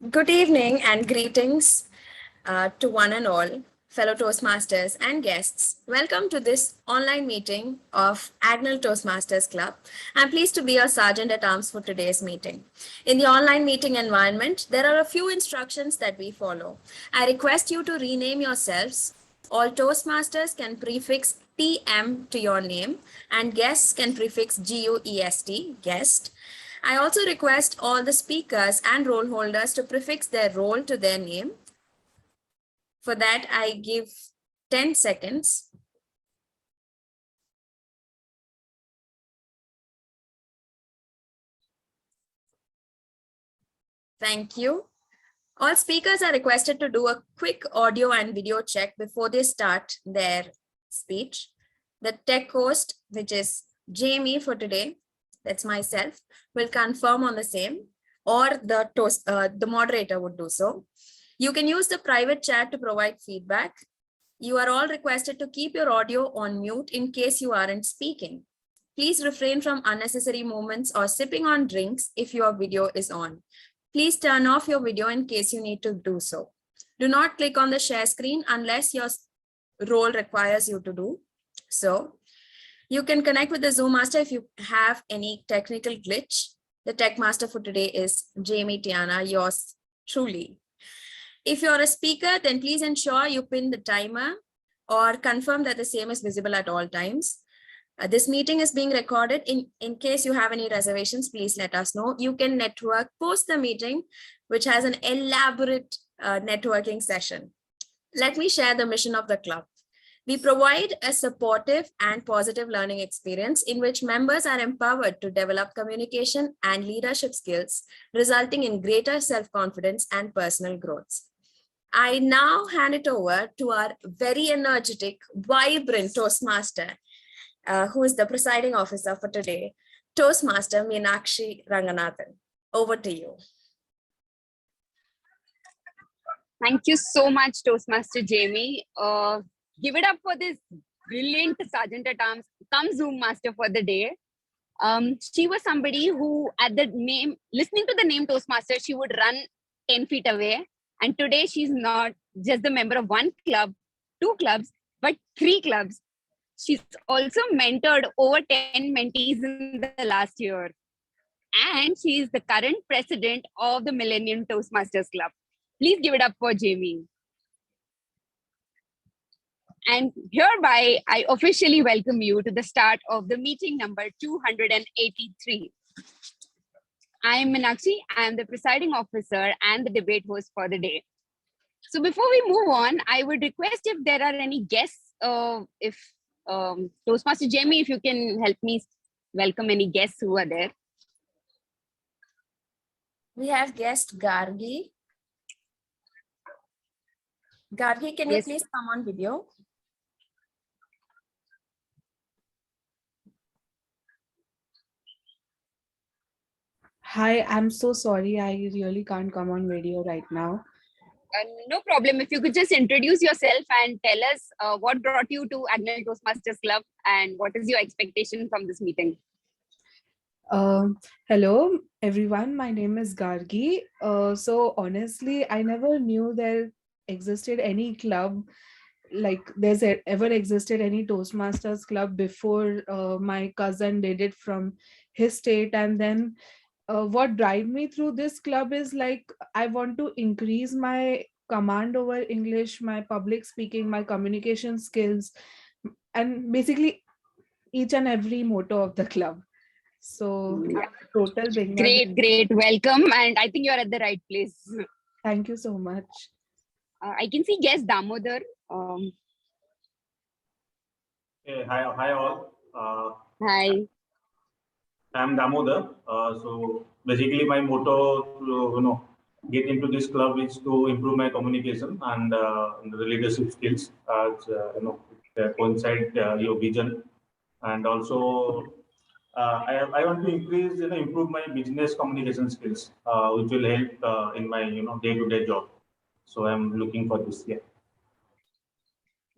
Good evening and greetings to one and all, fellow Toastmasters and guests. Welcome to this online meeting of Agnel Toastmasters Club. I'm pleased to be your Sergeant at Arms for today's meeting. In the online meeting environment, there are a few instructions that we follow. I request you to rename yourselves. All Toastmasters can prefix TM to your name, and guests can prefix GUEST, guest. I also request all the speakers and role holders to prefix their role to their name. For that, I give 10 seconds. Thank you. All speakers are requested to do a quick audio and video check before they start their speech. The tech host, which is Jamie for today, that's myself, will confirm on the same, or the moderator would do so. You can use the private chat to provide feedback. You are all requested to keep your audio on mute in case you aren't speaking. Please refrain from unnecessary movements or sipping on drinks if your video is on. Please turn off your video in case you need to do so. Do not click on the share screen unless your role requires you to do so. You can connect with the Zoom master if you have any technical glitch. The tech master for today is Jamie Tiana, yours truly. If you're a speaker, then please ensure you pin the timer or confirm that the same is visible at all times. This meeting is being recorded. In case you have any reservations, please let us know. You can network post the meeting, which has an elaborate networking session. Let me share the mission of the club. We provide a supportive and positive learning experience in which members are empowered to develop communication and leadership skills, resulting in greater self-confidence and personal growth. I now hand it over to our very energetic, vibrant Toastmaster, who is the presiding officer for today, Toastmaster Meenakshi Ranganathan. Over to you. Thank you so much, Toastmaster Jamie. Give it up for this brilliant Sergeant at Arms, come Zoom Master for the day. She was somebody who, at the name, listening to the name Toastmaster, she would run 10 feet away. And today she's not just the member of one club, two clubs, but 3 clubs. She's also mentored over 10 mentees in the last year. And she is the current president of the Millennium Toastmasters Club. Please give it up for Jamie. And hereby, I officially welcome you to the start of the meeting number 283. I am Meenakshi. I am the presiding officer and the debate host for the day. So before we move on, I would request if there are any guests, Toastmaster Jamie, if you can help me welcome any guests who are there. We have guest Gargi. Gargi, can you please come on video? Hi, I'm so sorry. I really can't come on video right now. No problem. If you could just introduce yourself and tell us what brought you to Agnel Toastmasters Club and what is your expectation from this meeting? Hello, everyone. My name is Gargi. So honestly, I never knew there existed any club like there's ever existed any Toastmasters club before my cousin did it from his state. And then what drive me through this club is like I want to increase my command over English, my public speaking, my communication skills, and basically each and every motto of the club. So total beginner. Great. Welcome. And I think you're at the right place. Thank you so much. I can see guest Damodar. Hey, hi all. Hi. I'm Damodar. So basically, my motto to get into this club is to improve my communication and the leadership skills. Coincide your vision, and also I want to improve my business communication skills, which will help in my day-to-day job. So I'm looking for this. Yeah.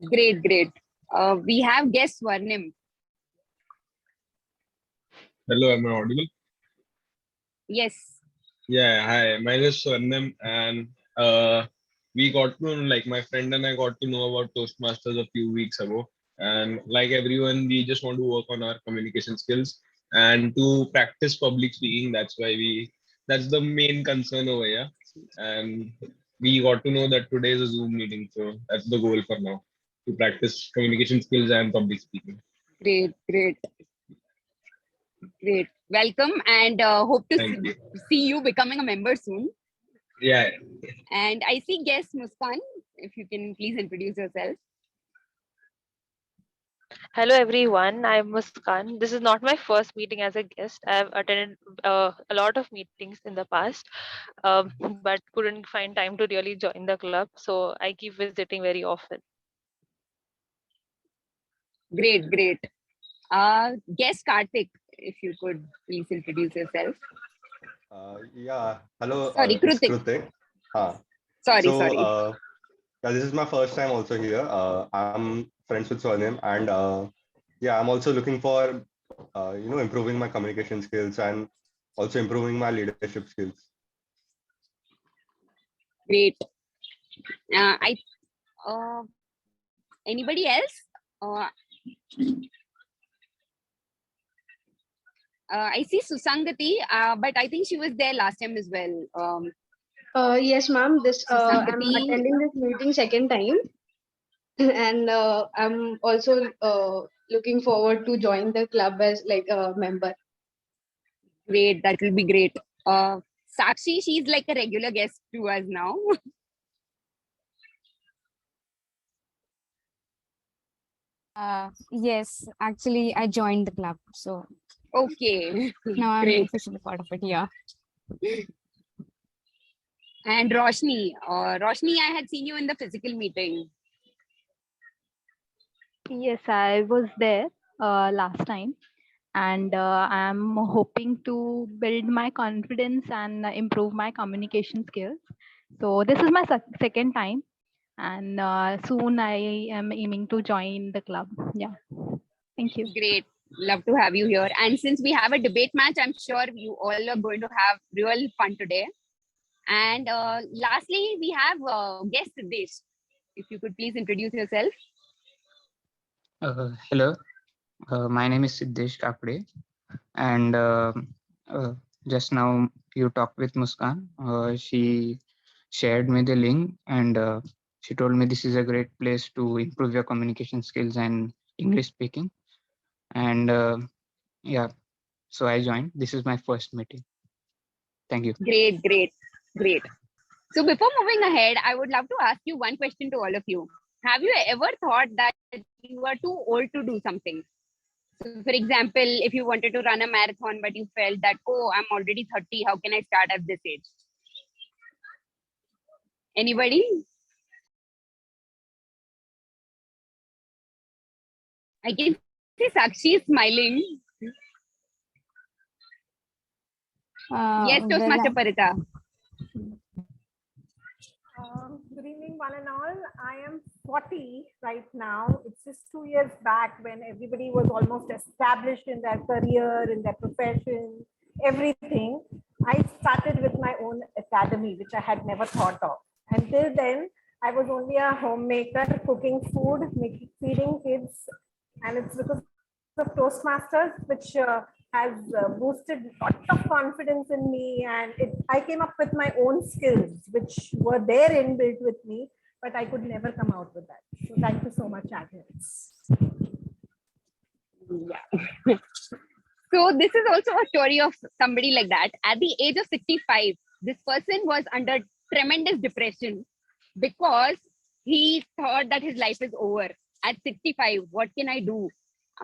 Great. We have guest Swarnim. Hello, am I audible? Yes. Yeah, hi. My name is Swarnam, and we got to like my friend and I got to know about Toastmasters a few weeks ago. And like everyone, we just want to work on our communication skills and to practice public speaking. That's the main concern over here. And we got to know that today is a Zoom meeting, so that's the goal for now, to practice communication skills and public speaking. Great, great, great. Welcome, and hope to Thank you. see you becoming a member soon. Yeah. And I see guest Muskan. If you can please introduce yourself. Hello everyone, I'm Muskan. This is not my first meeting as a guest. I've attended a lot of meetings in the past, but couldn't find time to really join the club. So I keep visiting very often. Great, great. Guest Karthik, if you could please introduce yourself. Yeah, hello, Sorry, it's Krutik. Krutik. Uh, Sorry, so, sorry. yeah, this is my first time also here. I'm friends with Swarnim, and yeah, I'm also looking for, improving my communication skills and also improving my leadership skills. Great. Anybody else? I see Susangati, but I think she was there last time as well. Yes, ma'am. I'm Susangati. attending this meeting second time, and I'm also looking forward to join the club as like a member. Great, that will be great. Sakshi, she's like a regular guest to us now. Yes, actually, I joined the club, so Okay. now I'm Great. officially part of it. Yeah. And Roshni. Roshni, I had seen you in the physical meeting. Yes, I was there last time, and I'm hoping to build my confidence and improve my communication skills. So this is my second time, and soon I am aiming to join the club. Yeah, thank you. Great. Love to have you here. And since we have a debate match, I'm sure you all are going to have real fun today. And lastly, we have guest Siddesh. If you could please introduce yourself. Hello, my name is Siddesh Kakde, and just now you talked with Muskan. She shared me the link, and she told me this is a great place to improve your communication skills and English speaking. And yeah, so I joined. This is my first meeting. Thank you. Great, great, great. So before moving ahead, I would love to ask you one question to all of you. Have you ever thought that you are too old to do something? So for example, if you wanted to run a marathon, but you felt that, oh, I'm already 30, how can I start at this age? Anybody? I can see Sakshi is smiling. Yes, Toastmaster Parita. Good evening, one and all. I am 40 right now. It's just 2 years back when everybody was almost established in their career, in their profession, everything. I started with my own academy, which I had never thought of. Until then, I was only a homemaker, cooking food, feeding kids. And it's because of Toastmasters, which has boosted lots of confidence in me, and I came up with my own skills which were there inbuilt with me, but I could never come out with that. So thank you so much, Agnel. Yeah. So this is also a story of somebody like that. At the age of 65, this person was under tremendous depression because he thought that his life is over. At 65, what can I do?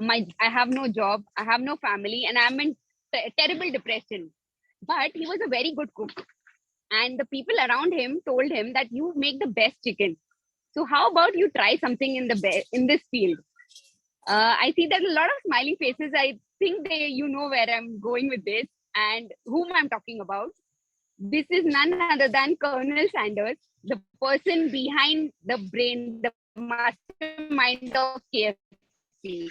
I have no job, I have no family, and I'm in terrible depression. But he was a very good cook, and the people around him told him that you make the best chicken. So how about you try something in this field? I see there's a lot of smiling faces. I think you know where I'm going with this and whom I'm talking about. This is none other than Colonel Sanders, the person behind the brain, the mastermind of KFC.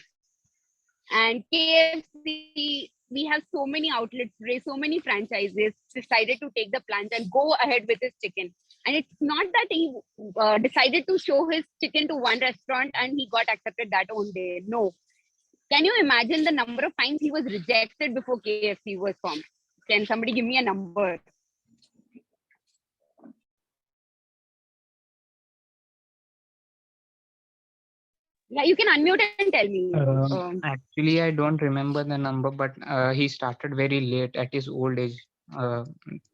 And KFC we have so many outlets today, so many franchises decided to take the plunge and go ahead with his chicken. And it's not that he decided to show his chicken to one restaurant and he got accepted that own day. No. Can you imagine the number of times he was rejected before KFC was formed? Can somebody give me a number? Yeah, you can unmute and tell me. Actually, I don't remember the number, but he started very late at his old age.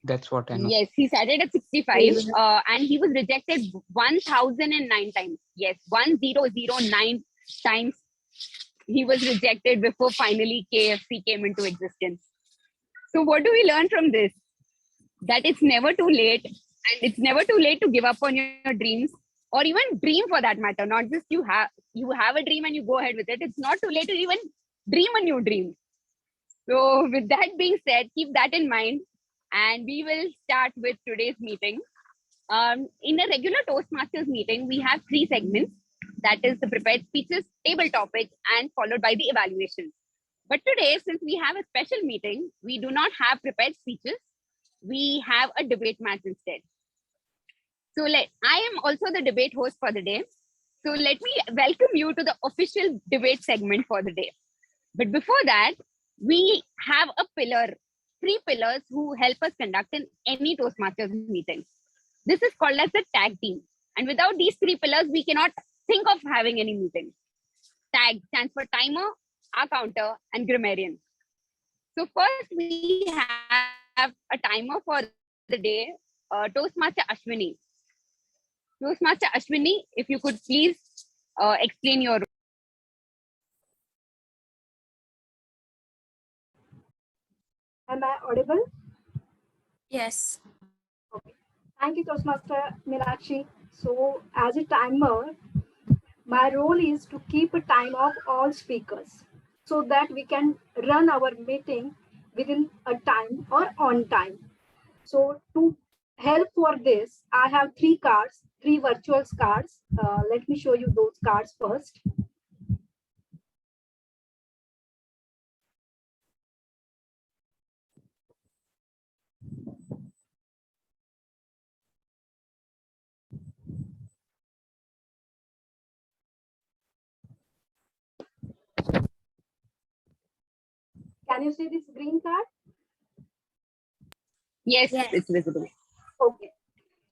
That's what I know. Yes, he started at 65 and he was rejected 1009 times. Yes, 1009 times he was rejected before finally KFC came into existence. So what do we learn from this? That it's never too late, and it's never too late to give up on your dreams, or even dream for that matter. Not just you have a dream and you go ahead with it. It's not too late to even dream a new dream. So with that being said, keep that in mind, and we will start with today's meeting. In a regular Toastmasters meeting, we have 3 segments. That is the prepared speeches, table topics, and followed by the evaluations. But today, since we have a special meeting, we do not have prepared speeches. We have a debate match instead. So I am also the debate host for the day. So let me welcome you to the official debate segment for the day. But before that, we have 3 pillars who help us conduct in any Toastmasters meeting. This is called as the tag team. And without these 3 pillars, we cannot think of having any meeting. TAG stands for timer, counter, and grammarian. So first we have a timer for the day, Toastmaster Ashwini. Toastmaster Ashwini, if you could please explain your role. Am I audible? Yes. Okay. Thank you, Toastmaster Meenakshi. So as a timer, my role is to keep a time of all speakers so that we can run our meeting within a time or on time. So to help for this, I have 3 cards, 3 virtual cards. Let me show you those cards first. Can you see this green card? Yes, it's visible. Okay.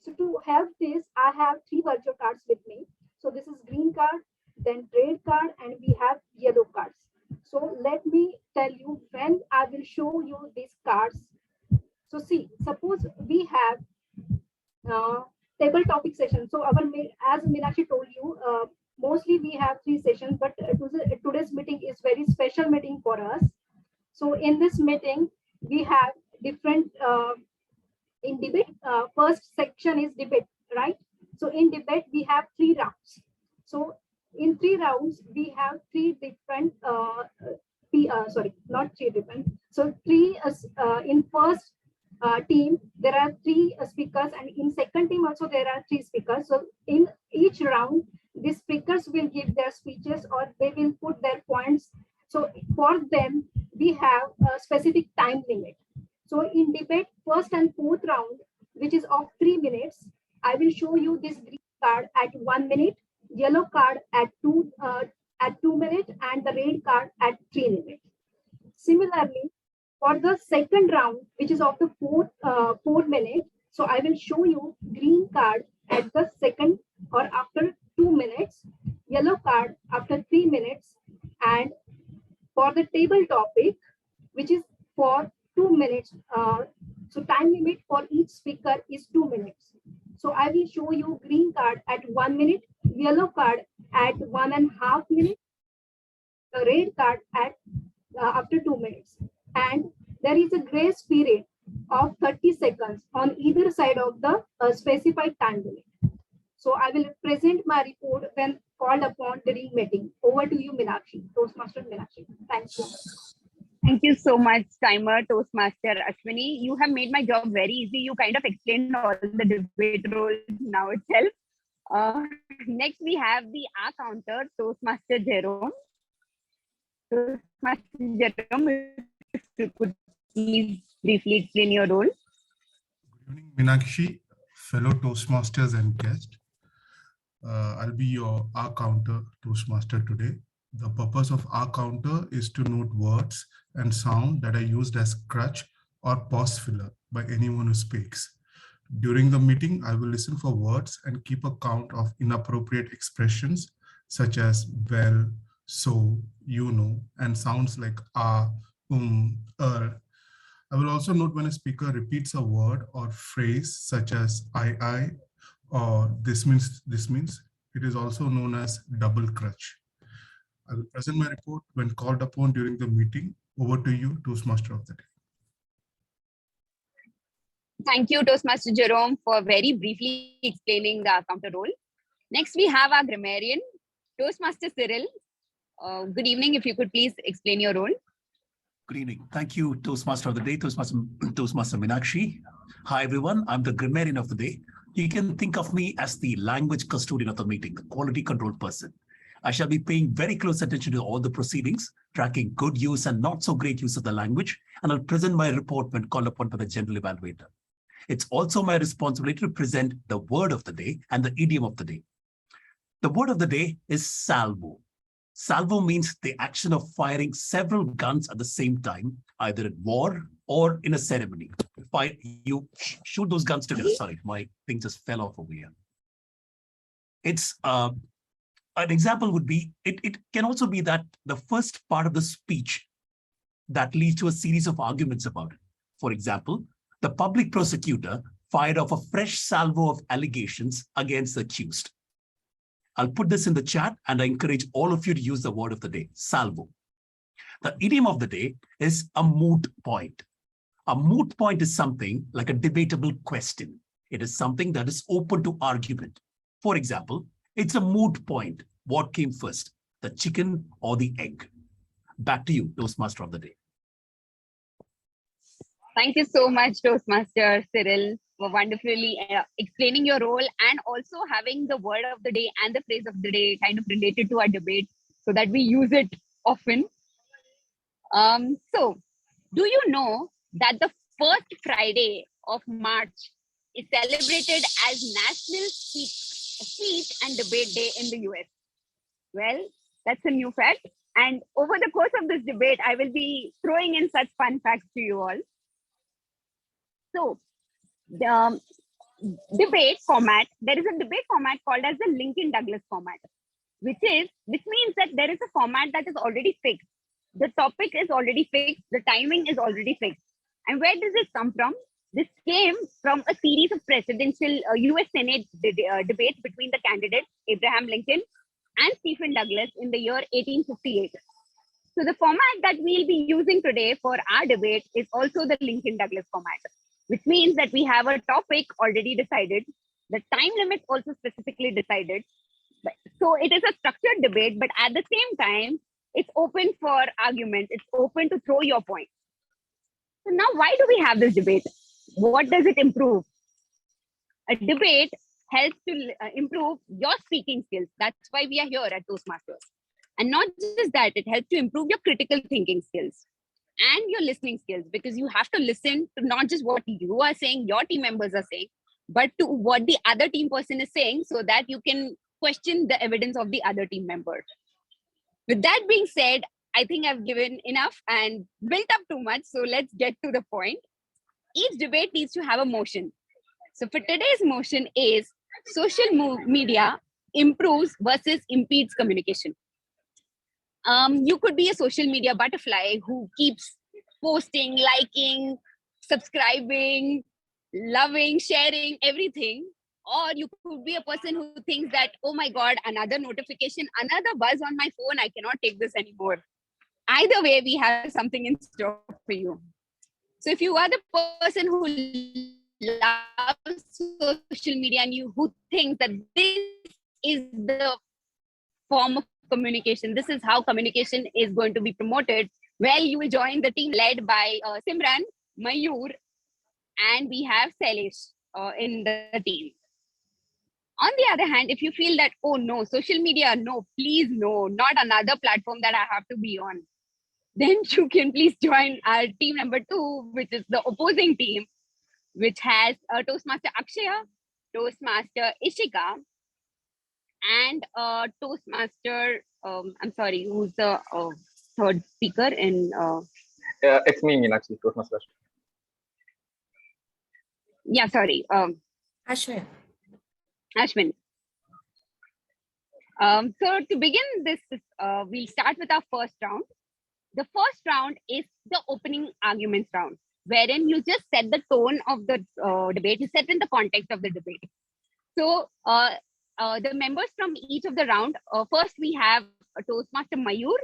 So to help this, I have 3 virtual cards with me. So this is green card, then red card, and we have yellow cards. So let me tell you when I will show you these cards. So see, suppose we have table topic session. So as Meenakshi told you, mostly we have 3 sessions, but today's meeting is very special meeting for us. So in this meeting, we have different in debate. First section is debate, right? So in debate, we have 3 rounds. So in 3 rounds, we have 3 different, sorry, not 3 different. So 3 in first team, there are 3 speakers, and in second team also there are 3 speakers. So in each round, the speakers will give their speeches or they will put their points. So for them, we have a specific time limit. So in debate, first and fourth round, which is of 3 minutes, I will show you this green card at 1 minute, yellow card at 2 minutes, and the red card at 3 minutes. Similarly, for the second round, which is of the 4 minutes, so I will show you green card at the second or after 2 minutes, yellow card after 3 minutes, and for the table topic, which is for 2 minutes. So time limit for each speaker is 2 minutes. So I will show you green card at 1 minute, yellow card at 1.5 minutes, the red card at after 2 minutes. And there is a grace period of 30 seconds on either side of the specified time limit. So I will present my report when called upon during meeting. Over to you, Meenakshi, Toastmaster Meenakshi. Thank you. Thank you so much, timer Toastmaster Ashwini. You have made my job very easy. You kind of explained all the debate roles now itself. Next, we have the counter, Toastmaster Jerome. Toastmaster Jerome, if if you could please briefly explain your role. Good evening, Meenakshi, fellow Toastmasters and guests. I'll be your R counter Toastmaster today. The purpose of R counter is to note words and sound that are used as crutch or pause filler by anyone who speaks. During the meeting, I will listen for words and keep a count of inappropriate expressions such as well, so, you know, and sounds like I will also note when a speaker repeats a word or phrase such as I, or this means. It is also known as double crutch. I will present my report when called upon during the meeting. Over to you, Toastmaster of the day. Thank you, Toastmaster Jerome, for very briefly explaining the counter role. Next, we have our grammarian, Toastmaster Cyril. Good evening. If you could please explain your role. Good evening. Thank you, Toastmaster of the day, Toastmaster Meenakshi. Hi, everyone. I'm the grammarian of the day. You can think of me as the language custodian of the meeting, the quality control person. I shall be paying very close attention to all the proceedings, tracking good use and not so great use of the language, and I'll present my report when called upon by the general evaluator. It's also my responsibility to present the word of the day and the idiom of the day. The word of the day is salvo. Salvo means the action of firing several guns at the same time, either at war or in a ceremony. You shoot those guns together. Sorry, my thing just fell off over here. It's an example would be, it can also be that the first part of the speech that leads to a series of arguments about it. For example, the public prosecutor fired off a fresh salvo of allegations against the accused. I'll put this in the chat and I encourage all of you to use the word of the day, salvo. The idiom of the day is a moot point. A moot point is something like a debatable question. It is something that is open to argument. For example, it's a moot point. What came first, the chicken or the egg? Back to you, Toastmaster of the day. Thank you so much, Toastmaster Cyril, for wonderfully explaining your role and also having the word of the day and the phrase of the day kind of related to our debate so that we use it often. So, do you know that the first Friday of March is celebrated as National Speech and Debate Day in the US? Well, that's a new fact. And over the course of this debate, I will be throwing in such fun facts to you all. So, the debate format, there is a debate format called as the Lincoln-Douglas format, which means that there is a format that is already fixed. The topic is already fixed, the timing is already fixed. And where does this come from? This came from a series of presidential US Senate debates between the candidates, Abraham Lincoln and Stephen Douglas in the year 1858. So the format that we'll be using today for our debate is also the Lincoln-Douglas format, which means that we have a topic already decided, the time limit also specifically decided. So it is a structured debate, but at the same time, it's open for argument. It's open to throw your point. So now why do we have this debate? What does it improve? A debate helps to improve your speaking skills. That's why we are here at Toastmasters. And not just that, it helps to improve your critical thinking skills and your listening skills, because you have to listen to not just what you are saying, your team members are saying, but to what the other team person is saying so that you can question the evidence of the other team member. With that being said, I think I've given enough and built up too much. So let's get to the point. Each debate needs to have a motion. So for today's motion is social media improves versus impedes communication. You could be a social media butterfly who keeps posting, liking, subscribing, loving, sharing, everything. Or you could be a person who thinks that, oh my God, another notification, another buzz on my phone, I cannot take this anymore. Either way, we have something in store for you. So if you are the person who loves social media and who thinks that this is the form of communication, this is how communication is going to be promoted, well, you will join the team led by Simran, Mayur, and we have Sailesh in the team. On the other hand, if you feel that, oh no, social media, no, please no, not another platform that I have to be on, then you can please join our team number 2, which is the opposing team, which has Toastmaster Akshaya, Toastmaster Ishika, and Toastmaster, I'm sorry, who's the third speaker in... It's me, Meenakshi, Toastmaster. Yeah, sorry. Ashwin. Ashwin. So to begin this, we'll start with our first round. The first round is the opening arguments round, wherein you just set the tone of the debate, you set in the context of the debate. So the members from each of the round, first we have Toastmaster Mayur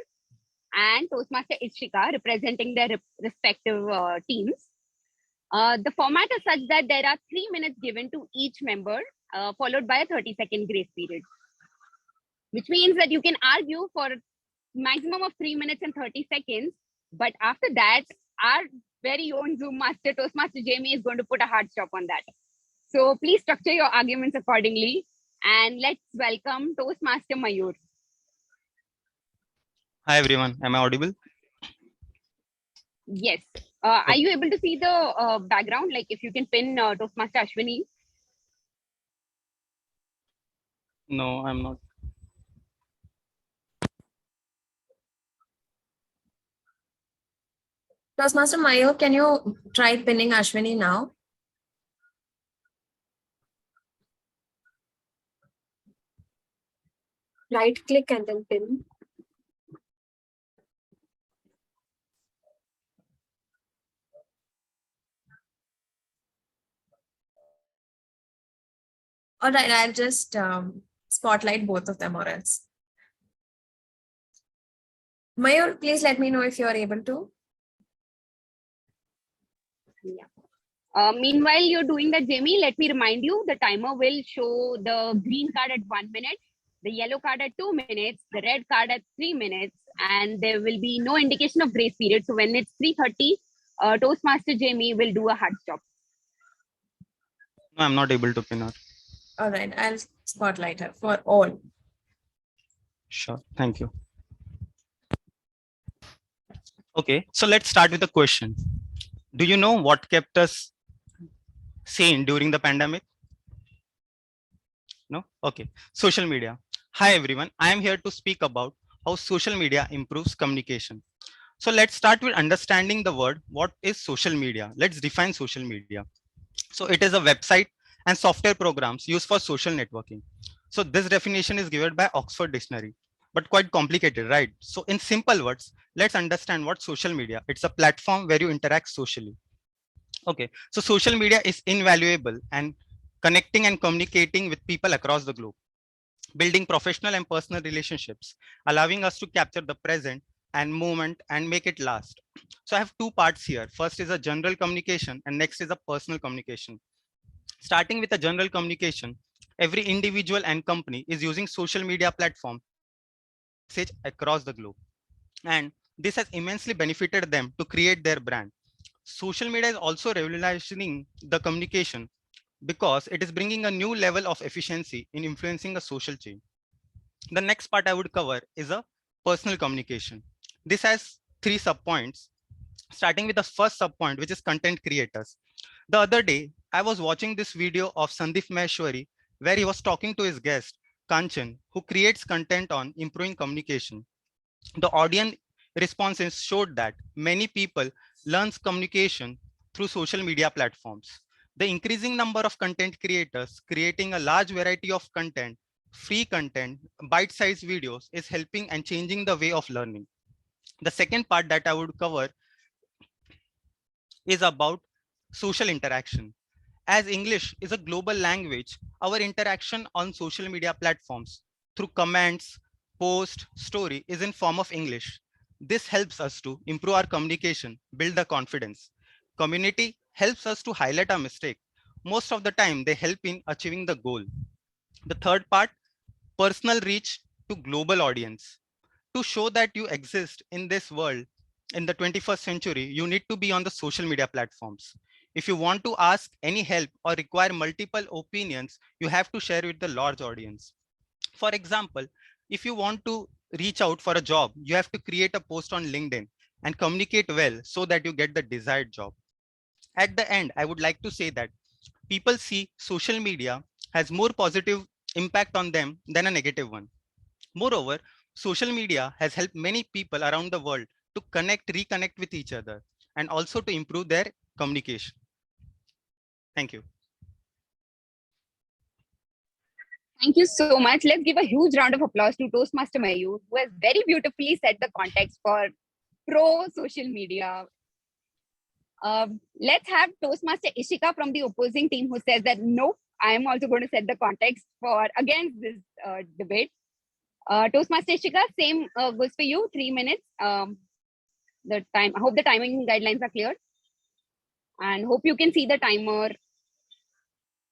and Toastmaster Ishika representing their respective teams. The format is such that there are 3 minutes given to each member, followed by a 30-second grace period, which means that you can argue for maximum of 3 minutes and 30 seconds. But after that, our very own Zoom master, Toastmaster Jamie, is going to put a hard stop on that. So please structure your arguments accordingly. And let's welcome Toastmaster Mayur. Hi, everyone. Am I audible? Yes. Are you able to see the background? Like if you can pin Toastmaster Ashwini? No, I'm not. Toastmaster Mayur, can you try pinning Ashwini now? Right click and then pin. All right, I'll just spotlight both of them or else. Mayur, please let me know if you're able to. Yeah. Meanwhile, you're doing that, Jamie, let me remind you, the timer will show the green card at 1 minute, the yellow card at 2 minutes, the red card at 3 minutes, and there will be no indication of grace period. So when it's 3:30, Toastmaster Jamie will do a hard stop. No, I'm not able to pin her. All right, I'll spotlight her for all. Sure. Thank you. Okay, so let's start with a question. Do you know what kept us sane during the pandemic? No? Okay. Social media. Hi, everyone. I am here to speak about how social media improves communication. So let's start with understanding the word. What is social media? Let's define social media. So it is a website and software programs used for social networking. So this definition is given by Oxford Dictionary, but quite complicated, right? So in simple words, let's understand what social media. It's a platform where you interact socially. Okay, so social media is invaluable and connecting and communicating with people across the globe, building professional and personal relationships, allowing us to capture the present and moment and make it last. So I have two parts here. First is a general communication and next is a personal communication. Starting with a general communication, every individual and company is using social media platform message across the globe. And this has immensely benefited them to create their brand. Social media is also revolutionizing the communication because it is bringing a new level of efficiency in influencing a social change. The next part I would cover is a personal communication. This has 3 subpoints, starting with the first subpoint, which is content creators. The other day, I was watching this video of Sandeep Maheshwari, where he was talking to his guest, Kanchan, who creates content on improving communication. The audience responses showed that many people learn communication through social media platforms. The increasing number of content creators creating a large variety of content, free content, bite-sized videos is helping and changing the way of learning. The second part that I would cover is about social interaction. As English is a global language, our interaction on social media platforms through comments, post, story is in form of English. This helps us to improve our communication, build the confidence. Community helps us to highlight our mistake. Most of the time, they help in achieving the goal. The third part, personal reach to global audience. To show that you exist in this world in the 21st century, you need to be on the social media platforms. If you want to ask any help or require multiple opinions, you have to share with the large audience. For example, if you want to reach out for a job, you have to create a post on LinkedIn. and communicate well so that you get the desired job. At the end, I would like to say that people see social media has more positive impact on them than a negative one. Moreover, social media has helped many people around the world to reconnect with each other, and also to improve their communication. Thank you. Thank you so much. Let's give a huge round of applause to Toastmaster Mayur, who has very beautifully set the context for pro social media. Let's have Toastmaster Ishika from the opposing team, who says that nope, I am also going to set the context for against this debate. Toastmaster Ishika, same goes for you. 3 minutes. The time. I hope the timing guidelines are clear, and hope you can see the timer.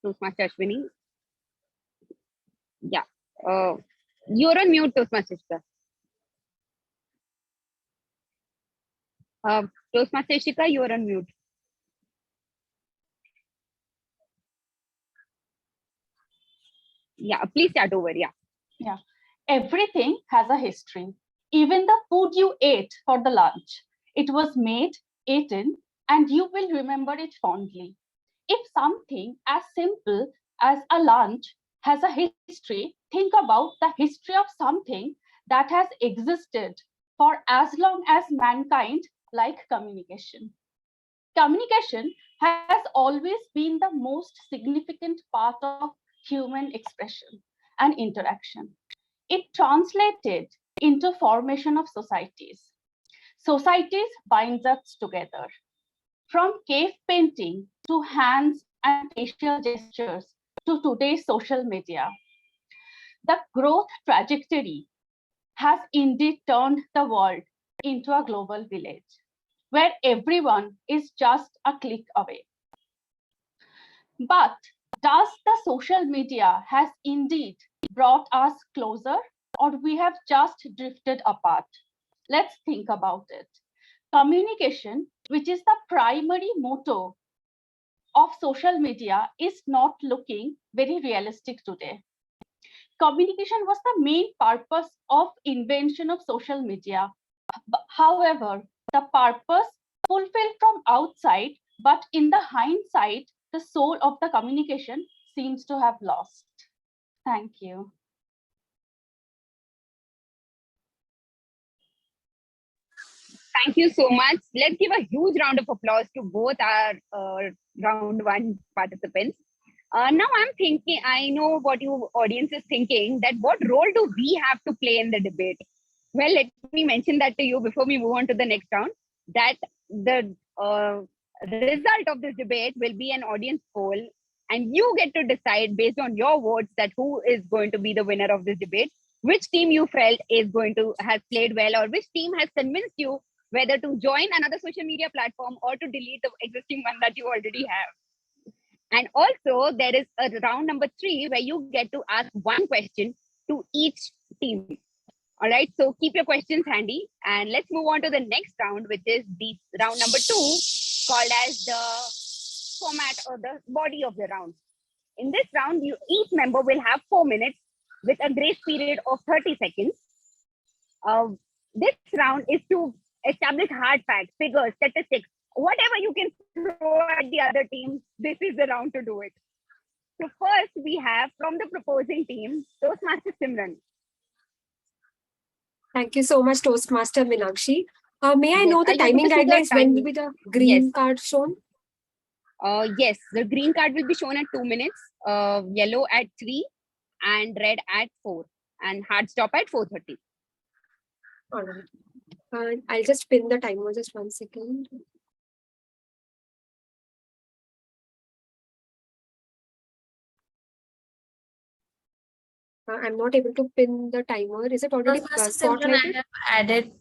Toastmaster Ashwini. Yeah. You're on mute, Toastmaster Ishika. Toastmaster Ishika, you're on mute. Yeah, please start over. Yeah. Yeah. Everything has a history. Even the food you ate for the lunch. It was made, eaten, and you will remember it fondly. If something as simple as a lunch has a history, think about the history of something that has existed for as long as mankind, like communication. Communication has always been the most significant part of human expression and interaction. It translated into formation of societies. Societies binds us together. From cave painting to hands and facial gestures to today's social media, the growth trajectory has indeed turned the world into a global village where everyone is just a click away. But does the social media has indeed brought us closer, or we have just drifted apart? Let's think about it. Communication, which is the primary motto of social media, is not looking very realistic today. Communication was the main purpose of invention of social media. However, the purpose fulfilled from outside, but in the hindsight, the soul of the communication seems to have lost. Thank you. Thank you so much. Let's give a huge round of applause to both our round one participants. Now I'm thinking, I know what you audience is thinking, that what role do we have to play in the debate? Well, let me mention that to you before we move on to the next round, that the result of this debate will be an audience poll, and you get to decide based on your votes that who is going to be the winner of this debate, which team you felt is going to have played well, or which team has convinced you whether to join another social media platform or to delete the existing one that you already have. And also, there is a round number 3 where you get to ask one question to each team. All right, so keep your questions handy, and let's move on to the next round, which is the round number 2, called as the format or the body of the round. In this round, each member will have 4 minutes with a grace period of 30 seconds. This round is to establish hard facts, figures, statistics, whatever you can throw at the other team. This is the round to do it. So first we have from the proposing team, Toastmaster Simran. Thank you so much, Toastmaster Meenakshi. May I know the I want timing to see the guidelines? When will timing. be the green Yes. card shown? Yes, the green card will be shown at 2 minutes, yellow at 3, and red at 4, and hard stop at 4:30. All right. I'll just pin the timer, just 1 second. I'm not able to pin the timer. Is it already Toastmaster Simran, I spotlighted? have added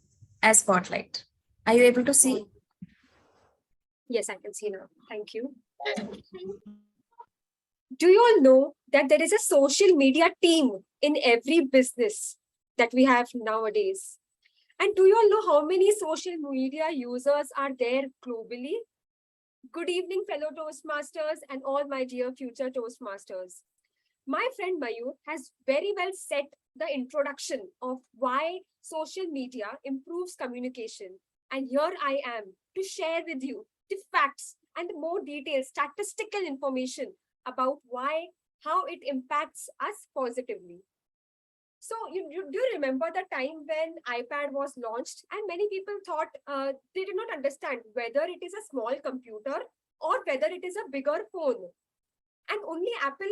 as spotlight. Are you able to see? Yes, I can see now. Thank you. Do you all know that there is a social media team in every business that we have nowadays? And do you all know how many social media users are there globally? Good evening, fellow Toastmasters and all my dear future Toastmasters. My friend Mayur has very well set the introduction of why social media improves communication And here I am to share with you the facts and the more detailed statistical information about why, how it impacts us positively. So do you remember the time when iPad was launched and many people thought they did not understand whether it is a small computer or whether it is a bigger phone. And only Apple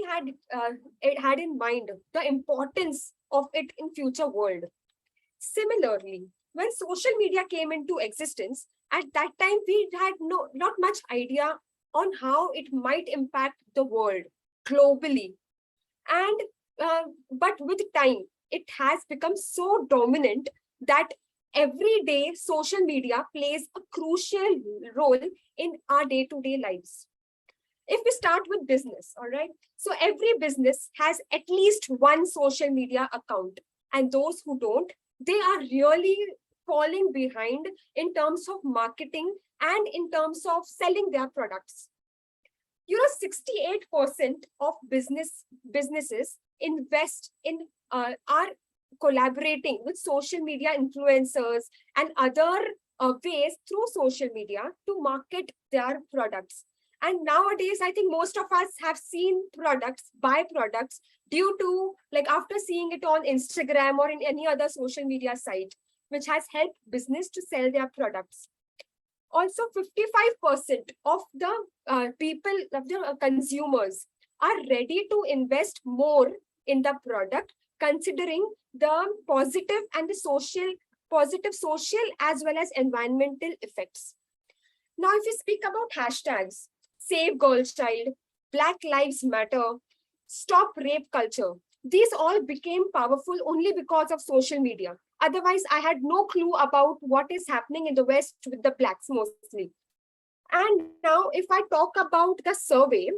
had in mind the importance of it in future world. Similarly, when social media came into existence, at that time we had not much idea on how it might impact the world globally. And but with time, it has become so dominant that every day social media plays a crucial role in our day-to-day lives. If we start with business, all right, so every business has at least one social media account, and those who don't, they are really falling behind in terms of marketing and in terms of selling their products. 68% of businesses invest in are collaborating with social media influencers and other ways through social media to market their products. And nowadays, I think most of us have seen products, buy products due to, like, after seeing it on Instagram or in any other social media site, which has helped business to sell their products. Also, 55% of the people, of the consumers, are ready to invest more in the product, considering the positive and the positive social as well as environmental effects. Now, if we speak about hashtags, Save Girl Child, Black Lives Matter, Stop Rape Culture, these all became powerful only because of social media. Otherwise, I had no clue about what is happening in the West with the blacks mostly. And now, if I talk about the survey,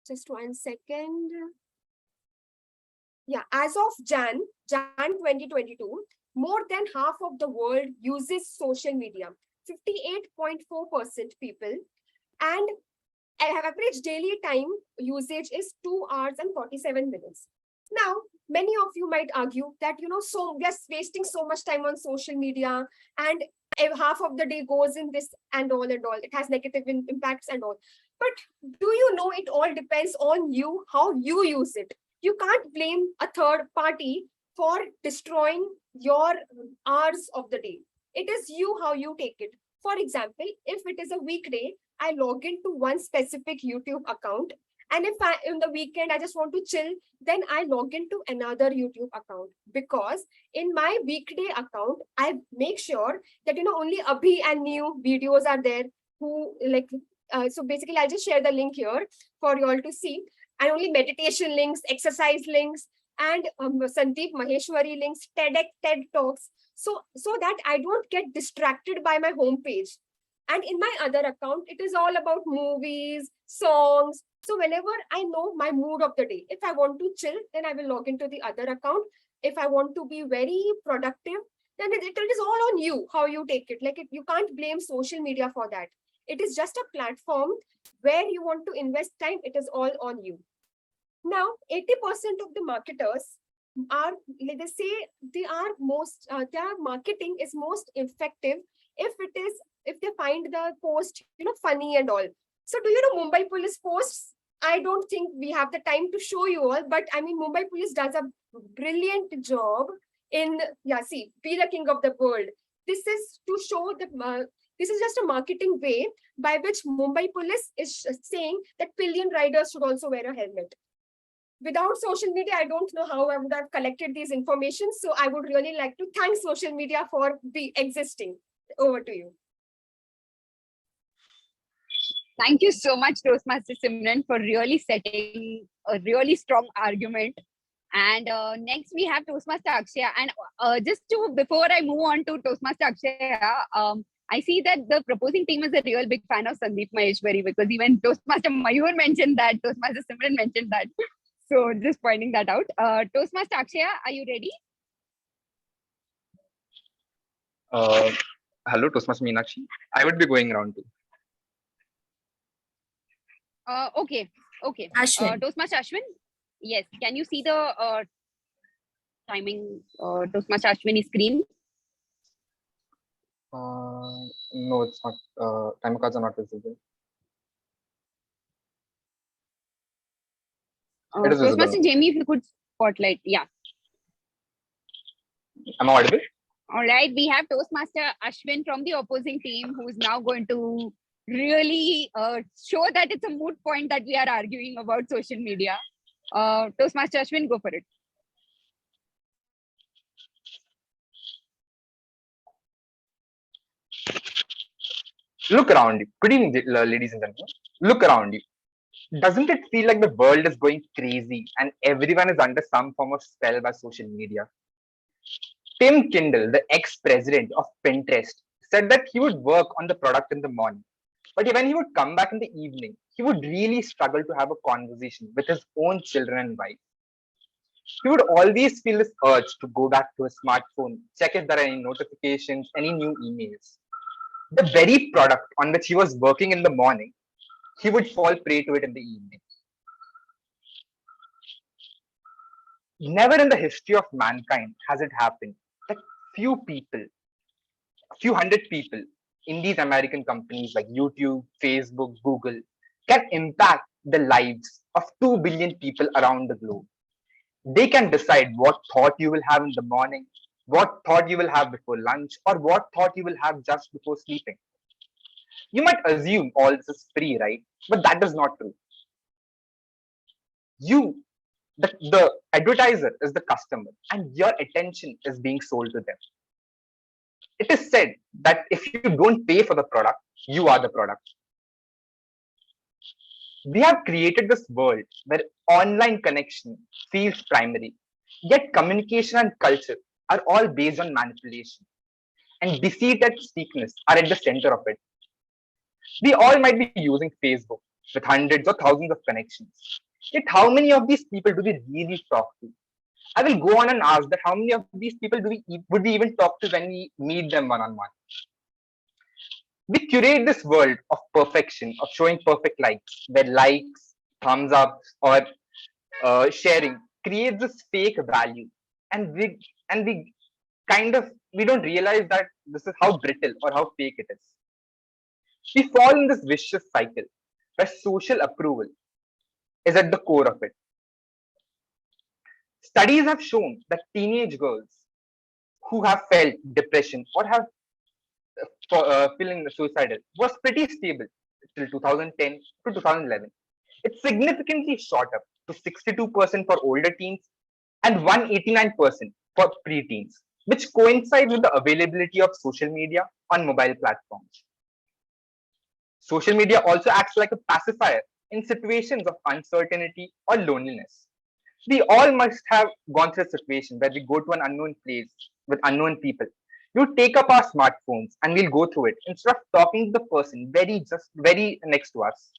just 1 second. Yeah, as of Jan 2022, more than half of the world uses social media, 58.4% people, and average daily time usage is 2 hours and 47 minutes. Now, many of you might argue that, so we are wasting so much time on social media and half of the day goes in this and all. It has negative impacts and all. But do you know it all depends on you, how you use it. You can't blame a third party for destroying your hours of the day. It is you, how you take it. For example, if it is a weekday, I log into one specific YouTube account. And if in the weekend, I just want to chill, then I log into another YouTube account. Because in my weekday account, I make sure that, only Abhi and new videos are there who so basically I'll just share the link here for you all to see. And only meditation links, exercise links, and Sandeep Maheshwari links, TED Talks. So that I don't get distracted by my homepage. And in my other account, it is all about movies, songs. So whenever I know my mood of the day, if I want to chill, then I will log into the other account. If I want to be very productive, then it is all on you, how you take it. You can't blame social media for that. It is just a platform where you want to invest time. It is all on you. Now, 80% of the marketers are, they say their marketing is most effective if they find the post, funny and all. So do you know Mumbai Police posts? I don't think we have the time to show you all, but I mean, Mumbai Police does a brilliant job in, be the king of the world. This is to show the, this is just a marketing way by which Mumbai Police is saying that pillion riders should also wear a helmet. Without social media, I don't know how I would have collected these information. So I would really like to thank social media for existing. Over to you. Thank you so much, Toastmaster Simran, for really setting a really strong argument. And next we have Toastmaster Akshaya. And before I move on to Toastmaster Akshaya, I see that the proposing team is a real big fan of Sandeep Maheshwari, because even Toastmaster Mayur mentioned that, Toastmaster Simran mentioned that. So just pointing that out. Toastmaster Akshaya, are you ready? Hello, Toastmaster Meenakshi. I would be going around too. Okay. Ashwin. Toastmaster Ashwin, yes. Can you see the timing Toastmaster Ashwin screen? No, it's not. Time cards are not visible. It is visible Toastmaster now. Jamie, if you could spotlight. Yeah. Am I audible? All right. We have Toastmaster Ashwin from the opposing team who is now going to really show that it's a moot point that we are arguing about social media. Toastmaster Ashwin, go for it. Look around you. Good evening, ladies and gentlemen. Look around you. Doesn't it feel like the world is going crazy and everyone is under some form of spell by social media? Tim Kindle, the ex-president of Pinterest, said that he would work on the product in the morning, but when he would come back in the evening, he would really struggle to have a conversation with his own children and wife. He would always feel this urge to go back to his smartphone, check if there are any notifications, any new emails. The very product on which he was working in the morning, he would fall prey to it in the evening. Never in the history of mankind has it happened that few people, few hundred people in these American companies like YouTube, Facebook, Google can impact the lives of 2 billion people around the globe. They can decide what thought you will have in the morning, what thought you will have before lunch, or what thought you will have just before sleeping. You might assume all this is free, right? But that is not true. The advertiser is the customer, and your attention is being sold to them. It is said that if you don't pay for the product, you are the product. We have created this world where online connection feels primary, yet communication and culture are all based on manipulation, and deceit and sneakiness are at the center of it. We all might be using Facebook with hundreds or thousands of connections. Yet, how many of these people do we really talk to? I will go on and ask that how many of these people would we even talk to when we meet them one on one? We curate this world of perfection, of showing perfect likes, where likes, thumbs up, or sharing creates this fake value, and we kind of we don't realize that this is how brittle or how fake it is. We fall in this vicious cycle where social approval is at the core of it. Studies have shown that teenage girls who have felt depression or have feeling suicidal was pretty stable till 2010 to 2011. It significantly shot up to 62% for older teens and 189% for preteens, which coincides with the availability of social media on mobile platforms. Social media also acts like a pacifier in situations of uncertainty or loneliness. We all must have gone through a situation where we go to an unknown place with unknown people. You take up our smartphones and we'll go through it instead of talking to the person very next to us.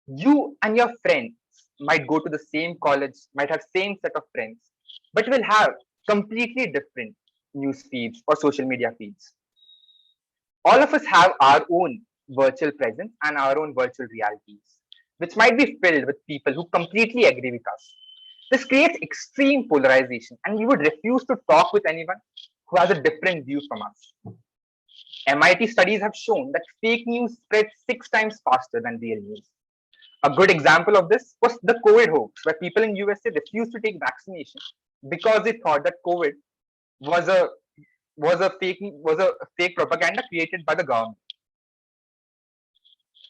You and your friends might go to the same college, might have same set of friends, but will have completely different news feeds or social media feeds. All of us have our own virtual presence and our own virtual realities, which might be filled with people who completely agree with us. This creates extreme polarization, and we would refuse to talk with anyone who has a different view from us. MIT studies have shown that fake news spreads 6 times faster than real news. A good example of this was the COVID hoax, where people in USA refused to take vaccination because they thought that COVID was a fake propaganda created by the government.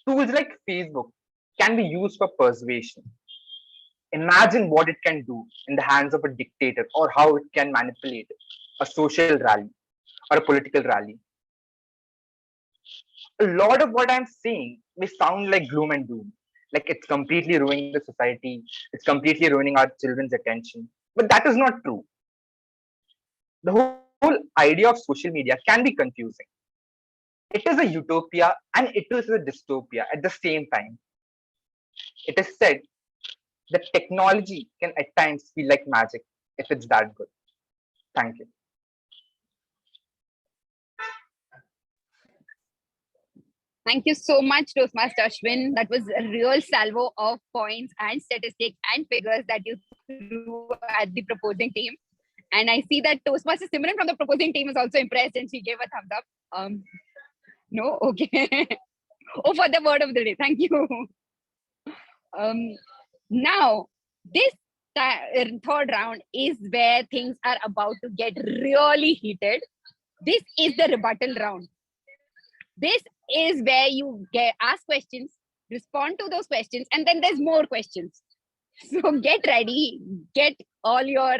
Tools like Facebook can be used for persuasion. Imagine what it can do in the hands of a dictator, or how it can manipulate a social rally or a political rally. A lot of what I'm saying may sound like gloom and doom, like it's completely ruining the society, it's completely ruining our children's attention. But that is not true. The whole idea of social media can be confusing. It is a utopia and it is a dystopia at the same time. It is said that technology can at times feel like magic if it's that good. Thank you. Thank you so much, Toastmaster Ashwin. That was a real salvo of points and statistics and figures that you threw at the proposing team. And I see that Toastmaster Simran from the proposing team is also impressed and she gave a thumbs up. No, okay. Oh, for the word of the day. Thank you. Now, this third round is where things are about to get really heated. This is the rebuttal round. This is where you ask questions, respond to those questions, and then there's more questions. So get ready, get all your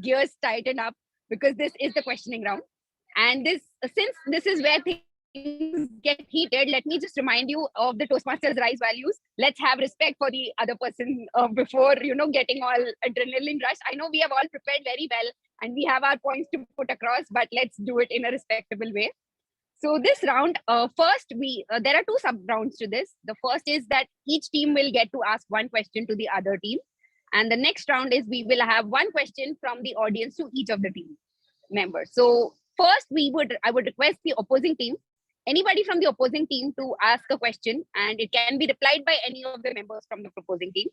gears tightened up because this is the questioning round. And since this is where things get heated, let me just remind you of the Toastmasters rise values. Let's have respect for the other person before getting all adrenaline rush. I know we have all prepared very well and we have our points to put across, but let's do it in a respectable way. So this round, first there are two sub rounds to this. The first is that each team will get to ask one question to the other team. And the next round is we will have one question from the audience to each of the team members. So first I would request the opposing team, anybody from the opposing team to ask a question, and it can be replied by any of the members from the proposing team.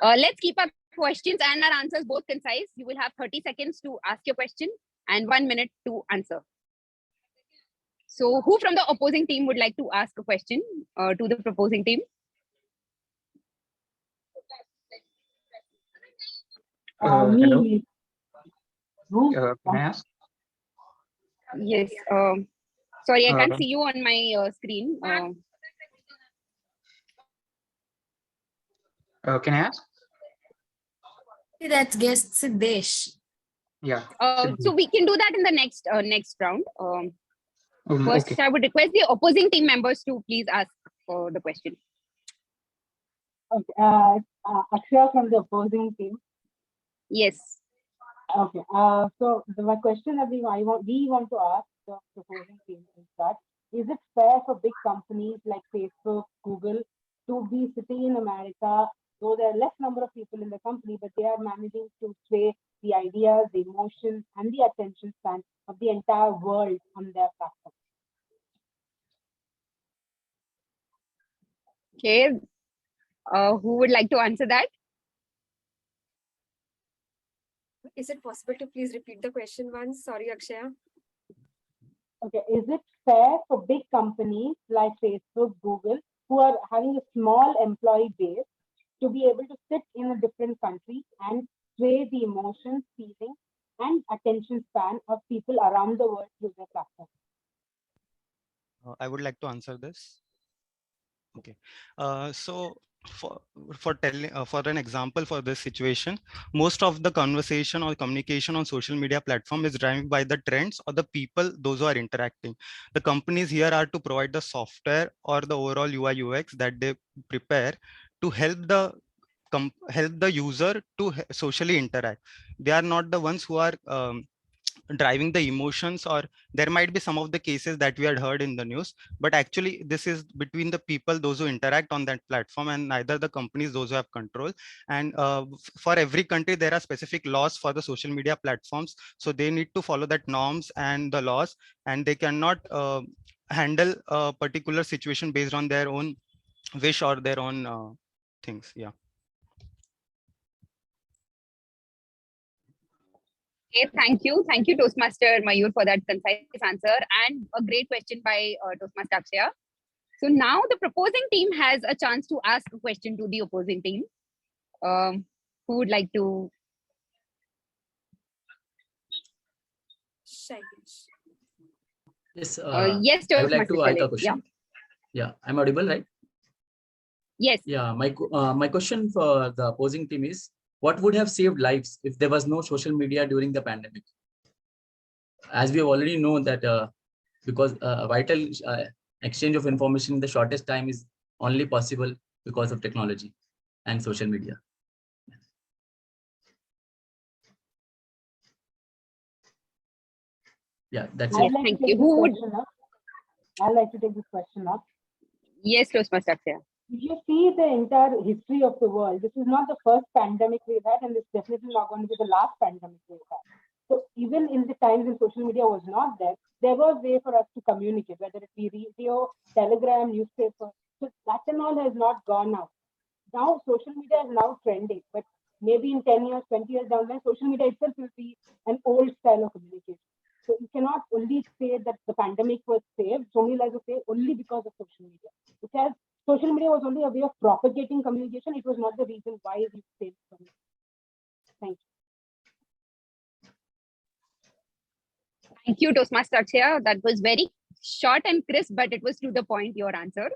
Let's keep our questions and our answers both concise. You will have 30 seconds to ask your question and 1 minute to answer. So who from the opposing team would like to ask a question to the proposing team? Hello. Can I ask? Yes. Sorry, I can't see you on my screen. Can I ask? That's guest Siddesh. Yeah. So we can do that in the next round. First, okay. I would request the opposing team members to please ask for the question. Okay. Akshay from the opposing team. Yes. Okay. So my question that we want to ask the proposing team is that is it fair for big companies like Facebook, Google to be sitting in America, though there are less number of people in the company, but they are managing to sway the ideas, the emotions, and the attention span of the entire world on their platform? Okay. Who would like to answer that? Is it possible to please repeat the question once? Sorry, Akshaya. Okay, is it fair for big companies like Facebook, Google, who are having a small employee base, to be able to sit in a different country and sway the emotions, feelings, and attention span of people around the world through their platform? I would like to answer this. Okay. So for an example for this situation, most of the conversation or communication on social media platform is driven by the trends or the people, those who are interacting. The companies here are to provide the software or the overall UI UX that they prepare to help the user to socially interact. They are not the ones who are driving the emotions, or there might be some of the cases that we had heard in the news, but actually this is between the people, those who interact on that platform, and neither the companies, those who have control. And for every country there are specific laws for the social media platforms, so they need to follow that norms and the laws, and they cannot handle a particular situation based on their own wish or their own things. Yeah. Okay, thank you, Toastmaster Mayur, for that concise answer and a great question by Toastmaster Akshaya. So now the proposing team has a chance to ask a question to the opposing team. Who would like to? Yes. Yes, I would like to ask Toastmaster a question. Yeah, I'm audible, right? Yes. Yeah, my question for the opposing team is, what would have saved lives if there was no social media during the pandemic? As we already know that because vital exchange of information in the shortest time is only possible because of technology and social media. Yeah, that's it. Thank you. Who would? I'd like to take this question up. Yes, Toastmaster Akshaya. If you see the entire history of the world, this is not the first pandemic we've had, and it's definitely not going to be the last pandemic we've had. So even in the times when social media was not there, there was a way for us to communicate, whether it be radio, telegram, newspaper. So that and all has not gone out. Now social media is now trending, but maybe in 10 years, 20 years down the line, social media itself will be an old style of communication. So you cannot only say that the pandemic was saved, only like to say only because of social media. Because social media was only a way of propagating communication. It was not the reason why we saved communication. Thank you. Thank you, Toastmaster Akshaya. That was very short and crisp, but it was to the point, your answer.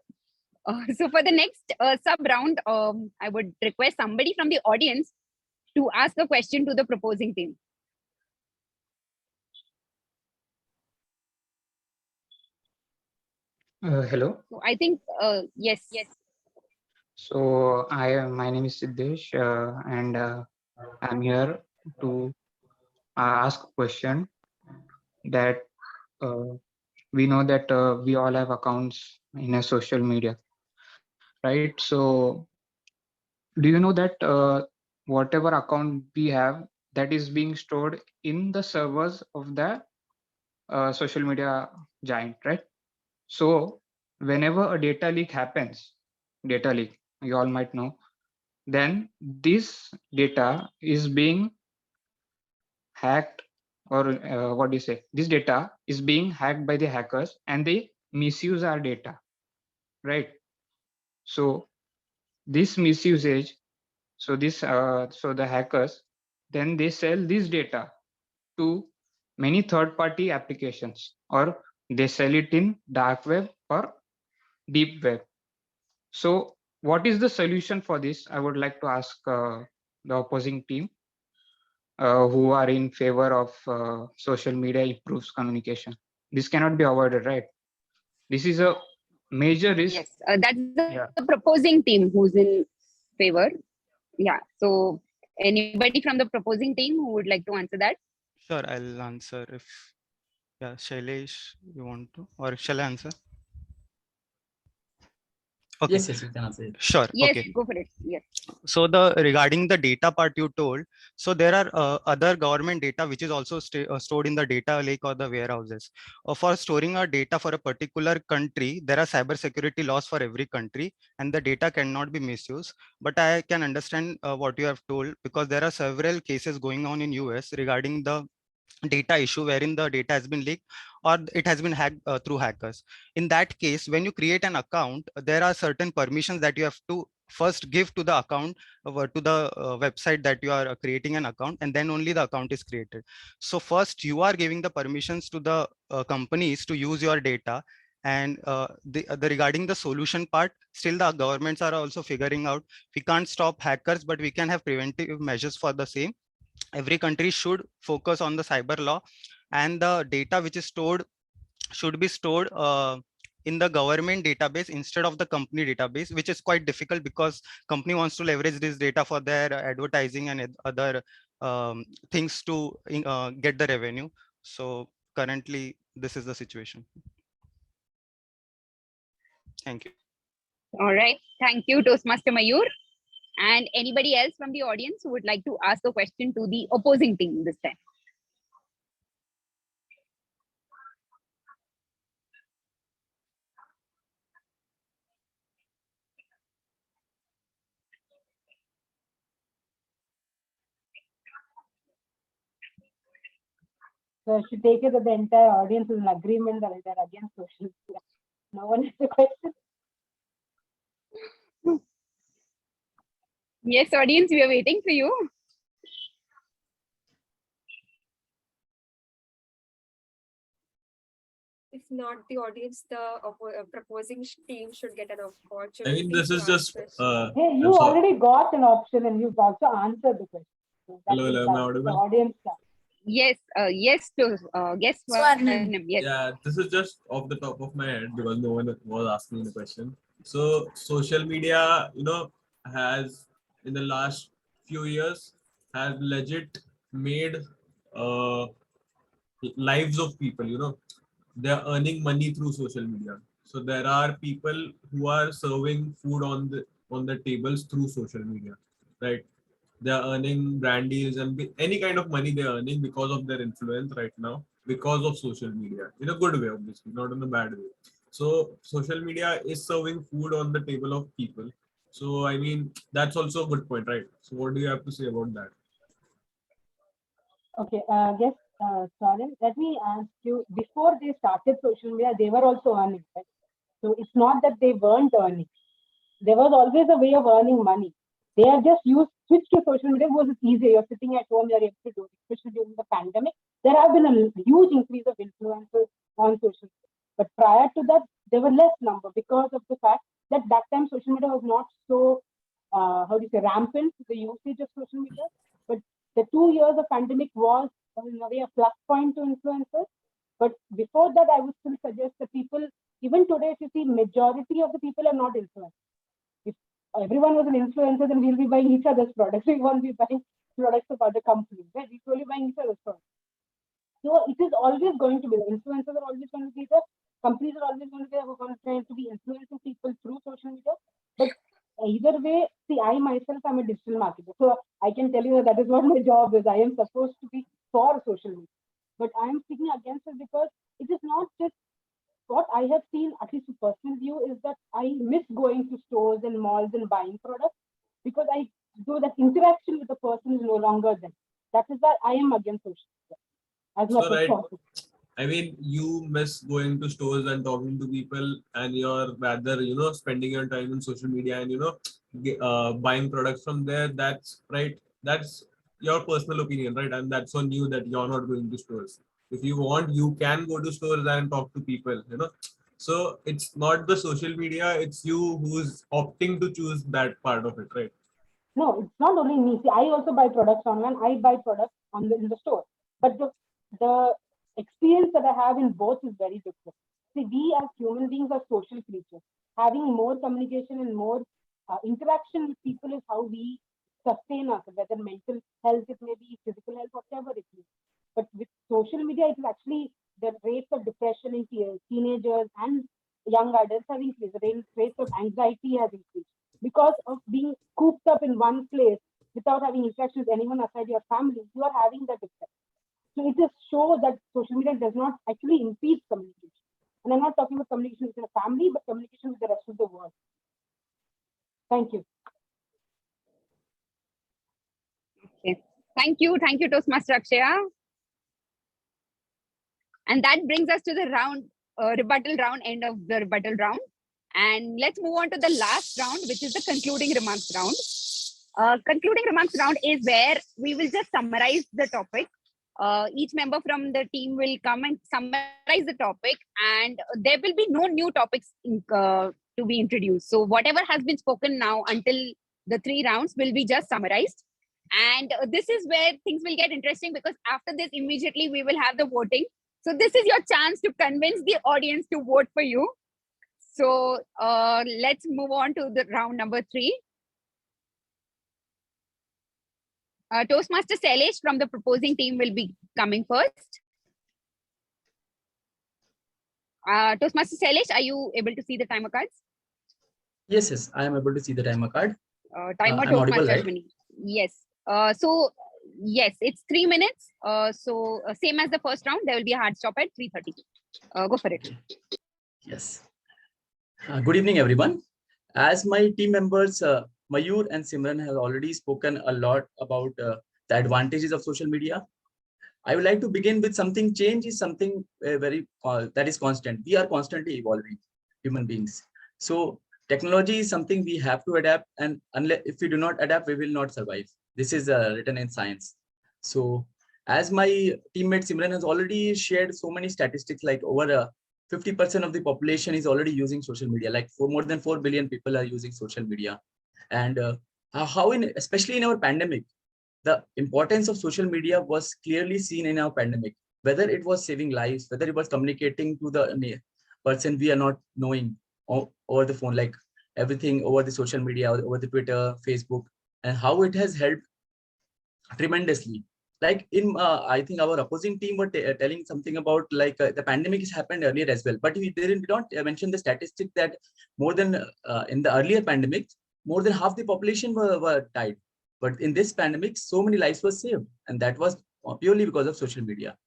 So for the next sub round, I would request somebody from the audience to ask a question to the proposing team. Hello. So I think, yes. So my name is Siddesh, and I'm here to ask a question that we know that we all have accounts in a social media, right? So do you know that whatever account we have, that is being stored in the servers of the social media giant, right? So whenever a data leak happens, you all might know, then this data is being hacked, or what do you say? This data is being hacked by the hackers and they misuse our data, right? So this misusage, so the hackers, then they sell this data to many third-party applications, or they sell it in dark web or deep web. So what is the solution for this? I would like to ask the opposing team who are in favor of social media improves communication. This cannot be avoided, right? This is a major risk. Yes, that's the proposing team who's in favor. Yeah, so anybody from the proposing team who would like to answer that? Sure, I'll answer if, yeah, Shailesh, you want to, or shall I answer? Okay. Yes, you can answer it. Sure. Yes, Okay. go for it. Yes. So regarding the data part you told, so there are other government data which is also stored in the data lake or the warehouses. For storing our data for a particular country, there are cyber security laws for every country, and the data cannot be misused. But I can understand what you have told, because there are several cases going on in US regarding the data issue wherein the data has been leaked or it has been hacked through hackers. In that case, when you create an account, there are certain permissions that you have to first give to the account, to the website that you are creating an account, and then only the account is created. So first you are giving the permissions to the companies to use your data. And the regarding the solution part, still the governments are also figuring out. We can't stop hackers, but we can have preventive measures for the same. Every country should focus on the cyber law, and the data which is stored should be stored in the government database instead of the company database, which is quite difficult because company wants to leverage this data for their advertising and other things to get the revenue. So currently this is the situation. Thank you. All right. Thank you, Toastmaster Mayur. And anybody else from the audience who would like to ask a question to the opposing team this time? So I should take it that the entire audience is in agreement that they're against social media. No one has a question. Yes, audience, we are waiting for you. If not the audience, the proposing team should get an opportunity. I mean, this is to just. ask questions. Hey, you already got an option and you've also answered the question. So that Hello, is am I the audible? audience. Yes, yes, yes. Yes. Yeah, this is just off the top of my head because no one was asking the question. So social media, has in the last few years has legit made lives of people. They're earning money through social media. So there are people who are serving food on the tables through social media, right? They are earning brand deals and any kind of money they're earning because of their influence right now, because of social media, in a good way, obviously, not in a bad way. So social media is serving food on the table of people. So I mean, that's also a good point, right? So what do you have to say about that? Okay, guess, Salim, let me ask you, before they started social media, they were also earning, right? So it's not that they weren't earning. There was always a way of earning money. They have just switched to social media because it's easier. You're sitting at home, you're able to do it, especially during the pandemic. There have been a huge increase of influencers on social media. But prior to that, there were less number because of the fact that time social media was not so, how do you say, rampant, the usage of social media. But the 2 years of pandemic was in a way a plus point to influencers. But before that, I would still suggest that people, even today, if you see, majority of the people are not influenced. If everyone was an influencer, then we'll be buying each other's products. We won't be buying products of other companies, right? We're only buying each other's products. So it is always going to be, the influencers are always going to be there. Companies are always going to be influencing people through social media. But either way, see, I myself am a digital marketer. So I can tell you that is what my job is. I am supposed to be for social media. But I am speaking against it because it is not just what I have seen, at least a personal view, is that I miss going to stores and malls and buying products because I do that interaction with the person is no longer there. That is why I am against social media as much as possible. I mean, you miss going to stores and talking to people, and you're rather, spending your time on social media and, buying products from there. That's right. That's your personal opinion, right? And that's on you that you're not going to stores. If you want, you can go to stores and talk to people. So it's not the social media, it's you who's opting to choose that part of it, right? No, it's not only me. See, I also buy products online. I buy products in the store. But the experience that I have in both is very different. See, we as human beings are social creatures. Having more communication and more interaction with people is how we sustain us, whether mental health, it may be physical health, whatever it is. But with social media, it is actually the rates of depression in teenagers and young adults have increased. The rates of anxiety has increased because of being cooped up in one place without having interaction with anyone aside your family. You are having that effect. So it just shows that social media does not actually impede communication. And I'm not talking about communication within a family, but communication with the rest of the world. Thank you. Okay. Thank you, Toastmaster Akshaya. And that brings us to the rebuttal round, end of the rebuttal round. And let's move on to the last round, which is the concluding remarks round. Concluding remarks round is where we will just summarize the topic. Each member from the team will come and summarize the topic, and there will be no new topics to be introduced. So whatever has been spoken now until the 3 rounds will be just summarized. And this is where things will get interesting, because after this, immediately we will have the voting. So this is your chance to convince the audience to vote for you. So let's move on to the round number 3. Toastmaster Sailesh from the proposing team will be coming first. Toastmaster Sailesh, are you able to see the timer cards? Yes, I am able to see the timer card. Timer I'm audible, Toastmaster, right? Yes. So yes, it's 3 minutes. So same as the first round, there will be a hard stop at 3:30. Go for it. Yes. Good evening, everyone. As my team members, Mayur and Simran have already spoken a lot about the advantages of social media. I would like to begin with something. Change is something that is constant. We are constantly evolving human beings. So technology is something we have to adapt, and unless if we do not adapt, we will not survive. This is written in science. So as my teammate Simran has already shared so many statistics, like over 50% of the population is already using social media, like more than 4 billion people are using social media. And especially in our pandemic, the importance of social media was clearly seen in our pandemic, whether it was saving lives, whether it was communicating to the person we are not knowing over the phone, like everything over the social media, over the Twitter, Facebook, and how it has helped tremendously. Like I think our opposing team were telling something about like the pandemic has happened earlier as well, but we don't mention the statistic that more than in the earlier pandemic, more than half the population were died. But in this pandemic, so many lives were saved, and that was purely because of social media.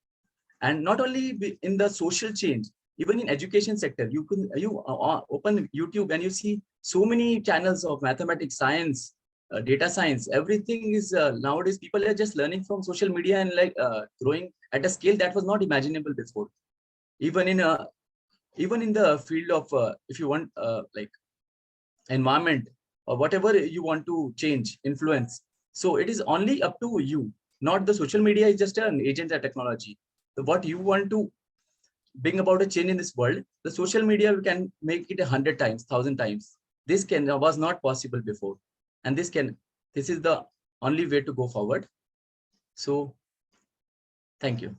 And not only in the social change, even in education sector, you open YouTube and you see so many channels of mathematics, science, data science, everything is nowadays people are just learning from social media and like growing at a scale that was not imaginable before. Even in the field of if you want like environment or whatever you want to change, influence. So it is only up to you, not the social media is just an agent of technology. So what you want to bring about a change in this world, the social media can make it 100 times, 1,000 times. This was not possible before, and this is the only way to go forward. So, thank you.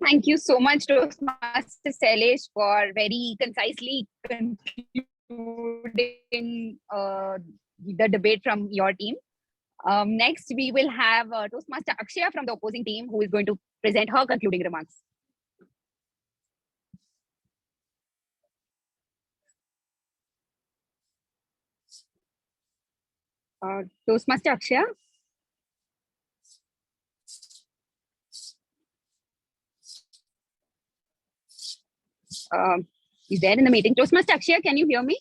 Thank you so much, Toastmaster Sailesh, for very concisely concluding the debate from your team. Next, we will have Toastmaster Akshaya from the opposing team, who is going to present her concluding remarks. Toastmaster Akshaya. Is there in the meeting? Toastmaster Akshaya, can you hear me?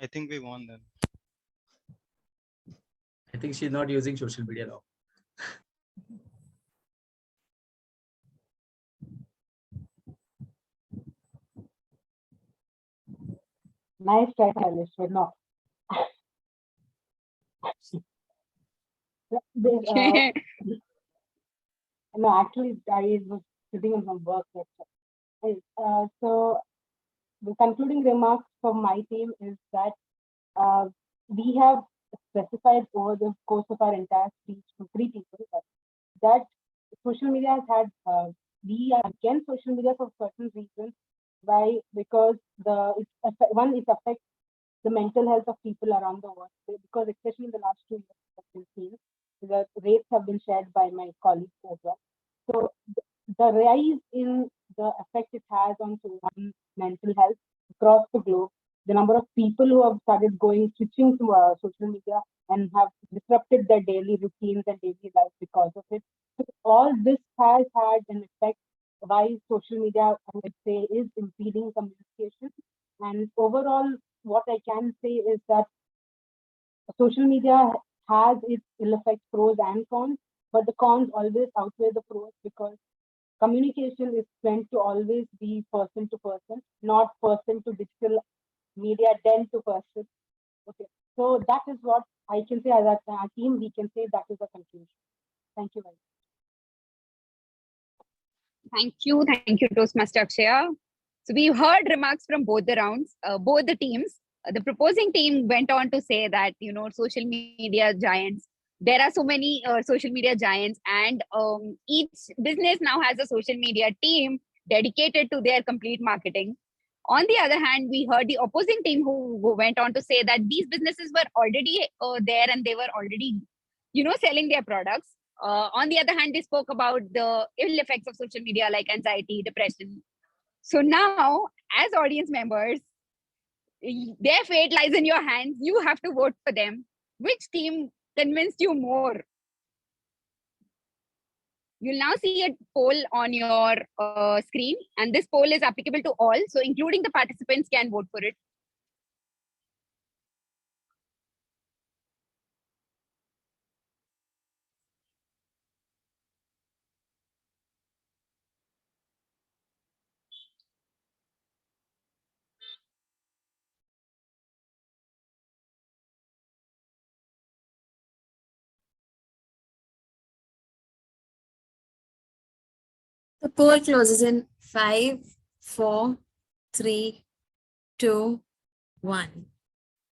I think we won then. I think she's not using social media now. Nice try, Alice, but no. No, actually, I was sitting on some work. So the concluding remarks from my team is that we have specified over the course of our entire speech to 3 people that social media has had, we are against social media for certain reasons. Why? Because it affects the mental health of people around the world. Because especially in the last 2 years, what we've seen, the rates have been shared by my colleagues as well. So the rise in the effect it has on mental health across the globe, the number of people who have started switching to social media and have disrupted their daily routines and daily life because of it. So all this has had an effect why social media, I would say, is impeding communication. And overall, what I can say is that social media has its ill effects, pros and cons, but the cons always outweigh the pros because communication is meant to always be person to person, not person to digital media, then to person. Okay, so that is what I can say as a team. We can say that is a conclusion. Thank you very much. Thank you, Toastmaster Akshaya. So we heard remarks from both the rounds, both the teams. The proposing team went on to say that, social media giants, there are so many social media giants, and each business now has a social media team dedicated to their complete marketing. On the other hand, we heard the opposing team who went on to say that these businesses were already there and they were already, selling their products. On the other hand, they spoke about the ill effects of social media like anxiety, depression. So now, as audience members, their fate lies in your hands. You have to vote for them. Which team convinced you more? You'll now see a poll on your screen, and this poll is applicable to all. So including the participants can vote for it. The poll closes in 5, 4, 3, 2, 1.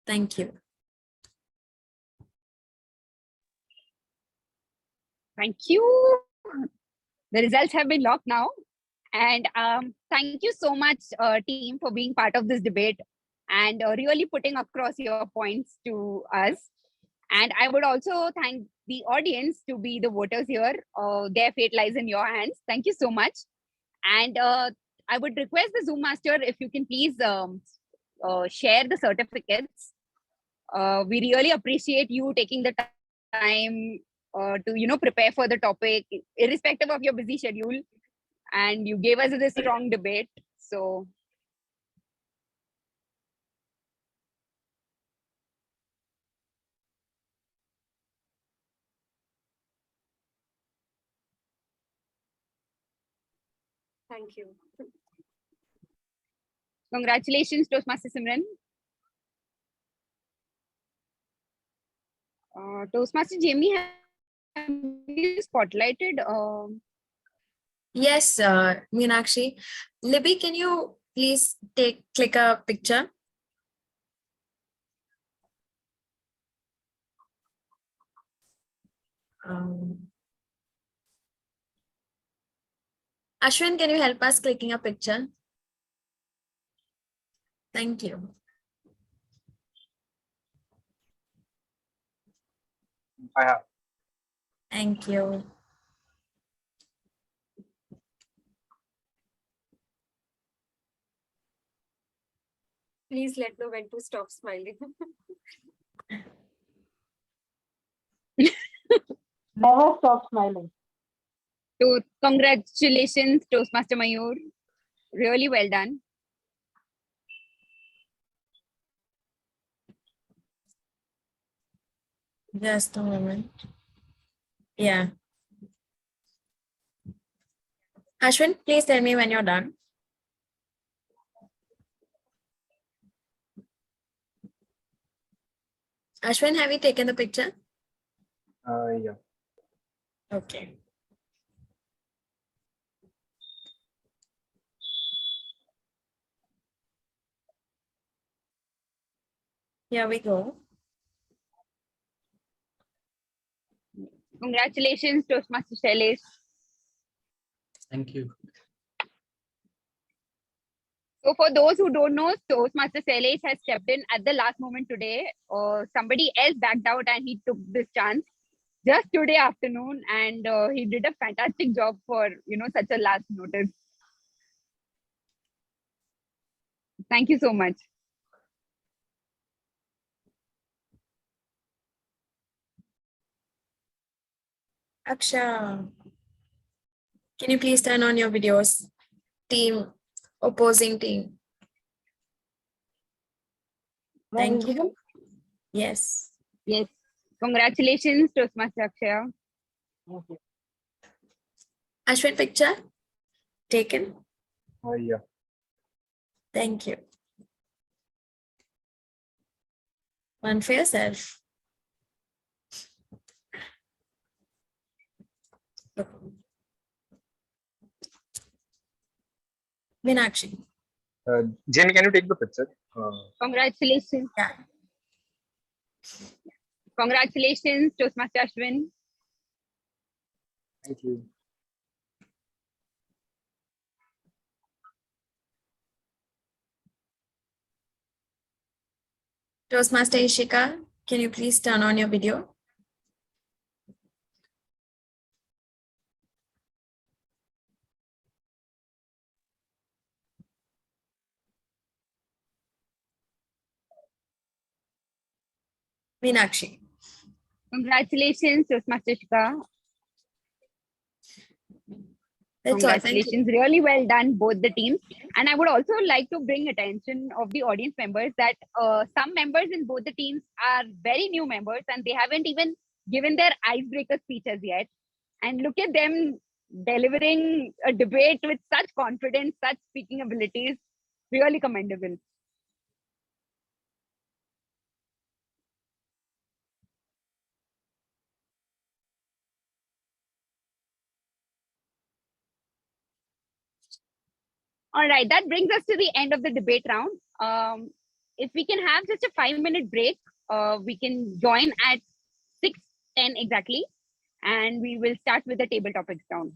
Thank you. Thank you. The results have been locked now. And thank you so much, team, for being part of this debate and really putting across your points to us. And I would also thank the audience to be the voters here. Their fate lies in your hands. Thank you so much. And I would request the Zoom master if you can please share the certificates. We really appreciate you taking the time to prepare for the topic, irrespective of your busy schedule, and you gave us this strong debate. So Thank you. congratulations, Toastmaster Simran. Toastmaster Jamie, have you spotlighted? Yes, Meenakshi. Libby, can you please click a picture? Ashwin, can you help us clicking a picture? Thank you. I have. Thank you. Please let know when to stop smiling. Never stop smiling. So congratulations, Toastmaster Mayur. Really well done. Just a moment. Yeah. Ashwin, please tell me when you're done. Ashwin, have you taken the picture? Yeah. Okay. Here we go. Congratulations, Toastmaster Shailesh. Thank you. So for those who don't know, Toastmaster Shailesh has stepped in at the last moment today. Somebody else backed out and he took this chance just today afternoon, and he did a fantastic job for such a last notice. Thank you so much. Aksha, can you please turn on your videos? Team, opposing team. Thank you. Yes. Yes. Congratulations, Toastmaster Akshaya. Ashwin, picture taken. Yeah. Thank you. One for yourself. Meenakshi. Jamie, can you take the picture? Congratulations. Yeah. Congratulations, Toastmaster Ashwin. Thank you. Toastmaster Ishika, can you please turn on your video? Meenakshi. Congratulations, Toastmaster Ishika. That's all. Thank Congratulations, really well done, both the teams. And I would also like to bring attention of the audience members that some members in both the teams are very new members and they haven't even given their icebreaker speeches yet. And look at them delivering a debate with such confidence, such speaking abilities, really commendable. All right, that brings us to the end of the debate round. If we can have just a 5-minute break, we can join at 6:10 exactly, and we will start with the table topics round.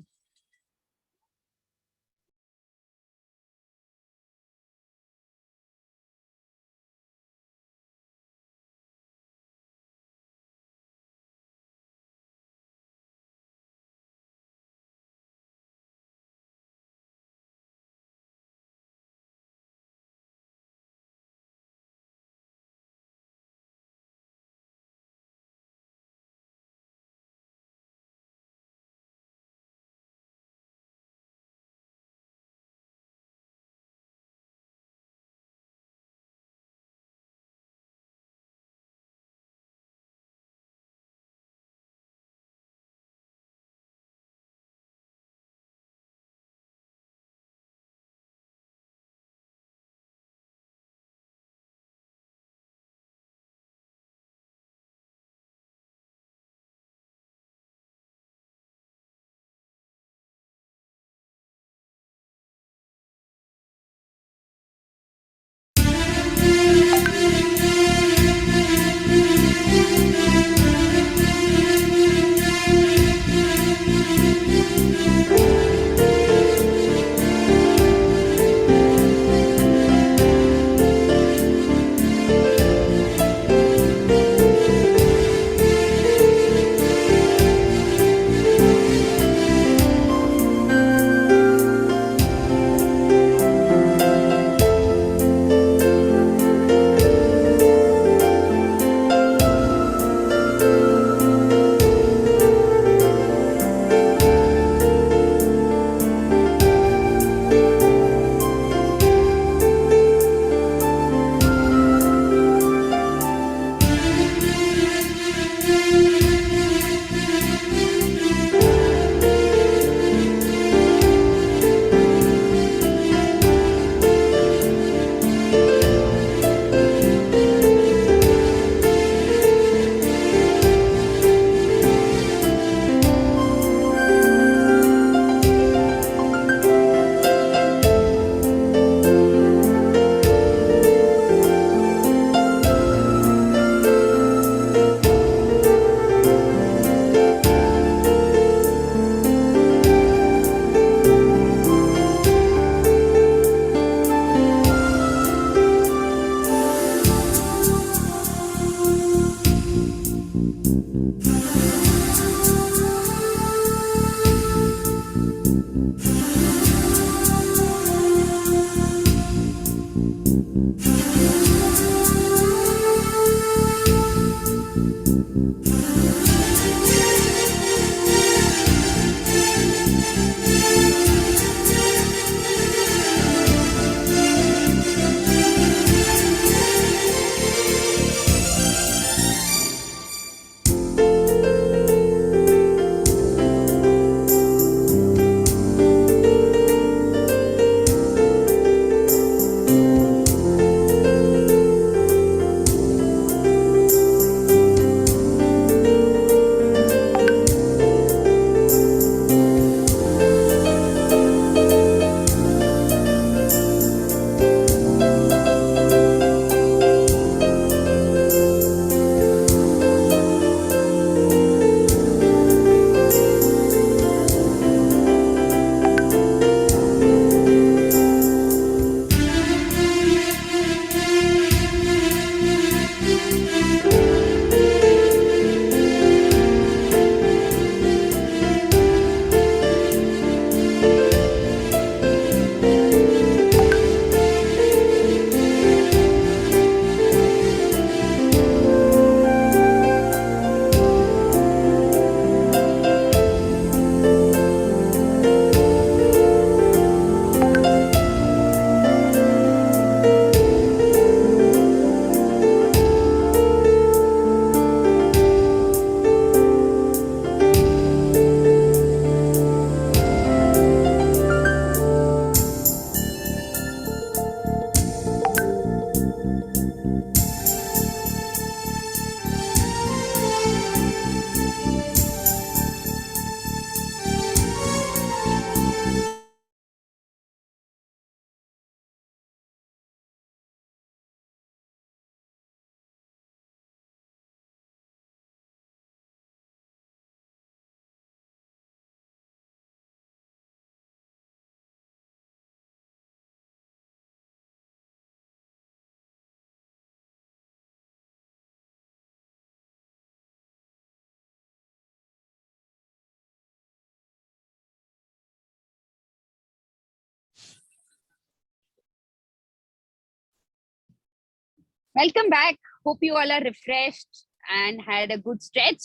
Welcome back. Hope you all are refreshed and had a good stretch.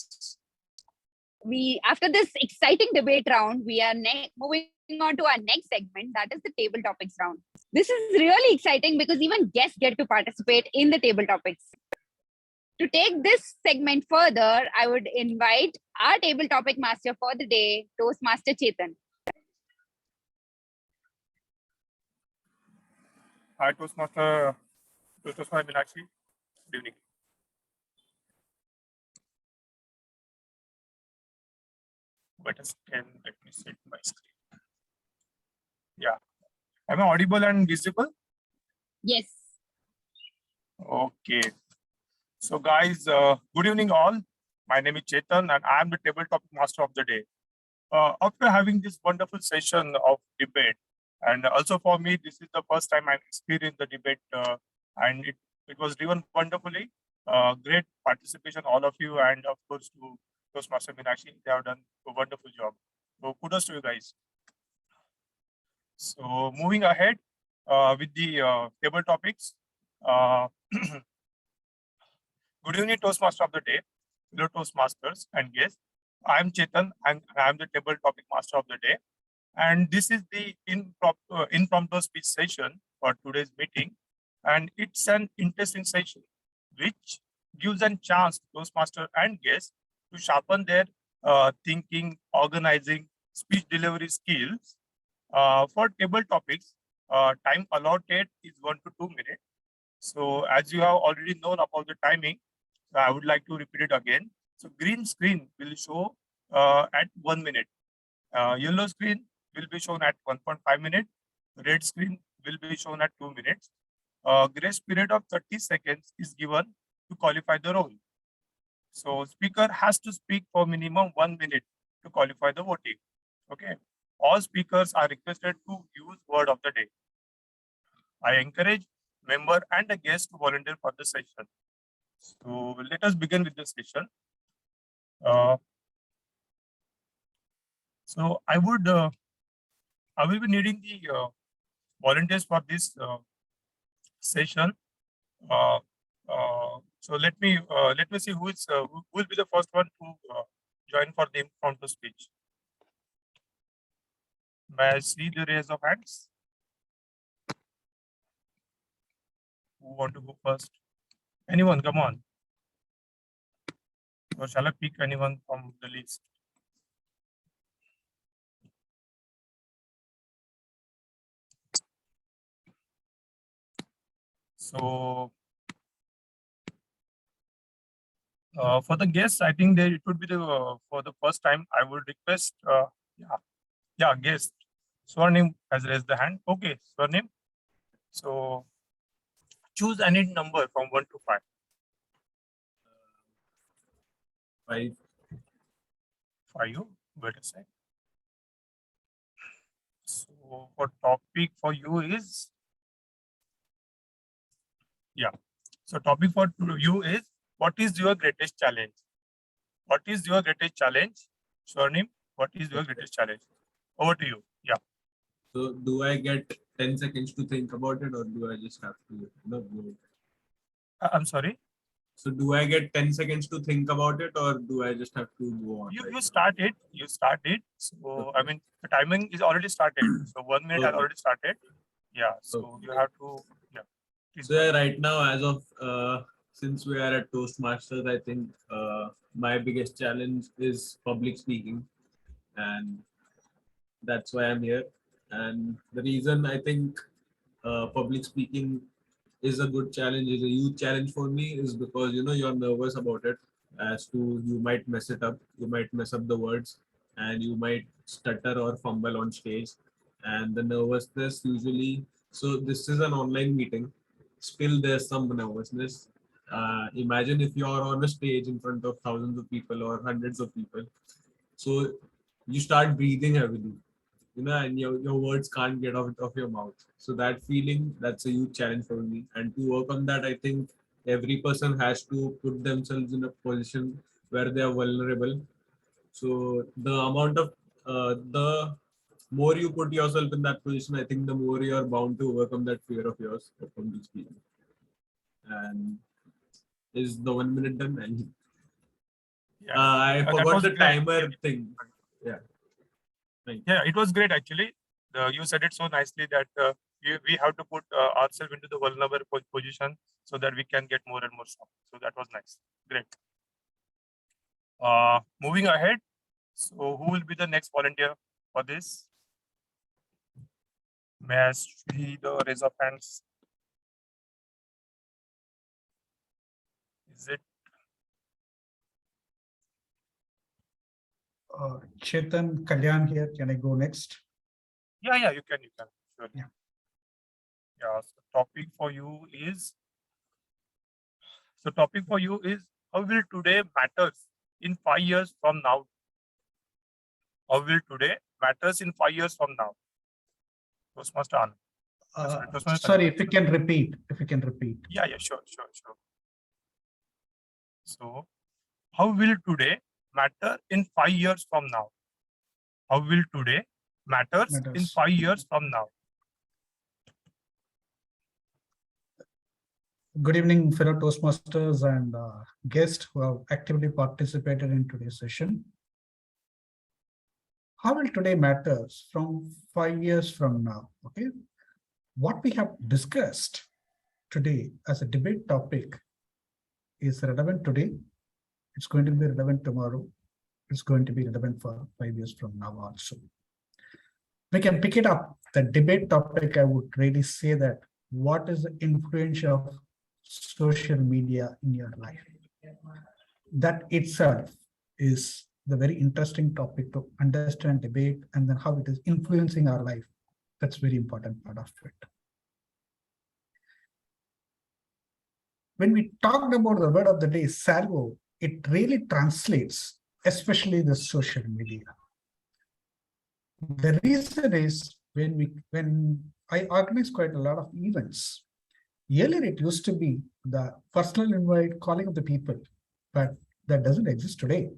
We, after this exciting debate round, we are moving on to our next segment, that is the table topics round. This is really exciting because even guests get to participate in the table topics. To take this segment further, I would invite our table topic master for the day, Toastmaster Chetan. Hi, Toastmaster Meenakshi. Good evening. Let me set my screen. Yeah. Am I audible and visible? Yes. Okay. So, guys, good evening, all. My name is Chetan, and I am the table topic master of the day. After having this wonderful session of debate, and also for me, this is the first time I experienced the debate, and it was driven wonderfully. Great participation, all of you, and of course to Toastmaster Meenakshi. They have done a wonderful job. So kudos to you guys. So moving ahead with the table topics. Good evening, Toastmaster of the day, fellow Toastmasters and guests. I'm Chetan, and I'm the table topic master of the day. And this is the impromptu speech session for today's meeting. And it's an interesting session, which gives a chance to Toastmaster and guests to sharpen their thinking, organizing, speech delivery skills. For table topics, time allotted is 1 to 2 minutes. So as you have already known about the timing, I would like to repeat it again. So green screen will show at 1 minute. Yellow screen will be shown at 1.5 minutes. Red screen will be shown at 2 minutes. Grace period of 30 seconds is given to qualify the role. So speaker has to speak for minimum 1 minute to qualify the voting. Okay. All speakers are requested to use word of the day. I encourage member and a guest to volunteer for the session. So let us begin with the session. So I will be needing the volunteers for this session. So let me see who will be the first one to join for the impromptu speech. May I see the raise of hands? Who want to go first? Anyone, come on. Or shall I pick anyone from the list? So for the guests, I think it would be the for the first time. I would request, guest. Swarnim has raised the hand. Okay, Swarnim. So choose any number from 1 to 5. 5. 5. Wait a sec. So for topic for you is, so topic for you is, what is your greatest challenge? What is your greatest challenge? Swarnim, what is your greatest challenge? Over to you. Yeah. So do I get 10 seconds to think about it, or do I just have to go? I'm sorry. So do I get 10 seconds to think about it, or do I just have to go on? You start it. You start it. So I mean, the timing is already started. So 1 minute has already started. Yeah. So you have to. Yeah. So right now, as of since we are at Toastmasters, I think my biggest challenge is public speaking, and that's why I'm here. And the reason I think public speaking is a good challenge, is a huge challenge for me, is because you're nervous about it, as to you might mess it up, you might mess up the words, and you might stutter or fumble on stage, and the nervousness usually. So this is an online meeting, still there's some nervousness. Imagine if you're on a stage in front of thousands of people or hundreds of people, so you start breathing heavily, and your words can't get out of your mouth. So that feeling, that's a huge challenge for me. And to work on that, I think every person has to put themselves in a position where they are vulnerable. So the amount of the more you put yourself in that position, I think the more you are bound to overcome that fear of yours from these people. And is the 1 minute done? And I forgot the timer thing. Yeah. Yeah, it was great actually. You said it so nicely that we have to put ourselves into the vulnerable position so that we can get more and more stuff. So that was nice. Great. Moving ahead. So who will be the next volunteer for this? May I see the raise of hands? Is it? Chetan Kalyan here. Can I go next? Yeah, you can. Sure. Yeah. Yeah. So topic for you is. How will today matters in 5 years from now? How will today matters in 5 years from now? Toastmaster Agnel. Sorry, if you can repeat. Yeah, sure. So, how will today matter in 5 years from now? How will today matters in 5 years from now? Good evening, fellow Toastmasters and guests who have actively participated in today's session. How will today matters from 5 years from now? Okay, what we have discussed today as a debate topic is relevant today. It's going to be relevant tomorrow. It's going to be relevant for 5 years from now also. We can pick it up. The debate topic, I would really say that what is the influence of social media in your life? That itself is the very interesting topic to understand, debate, and then how it is influencing our life. That's very important part of it. When we talked about the word of the day, salvo, it really translates, especially the social media. The reason is when I organize quite a lot of events. Earlier, it used to be the personal invite, calling of the people, but that doesn't exist today.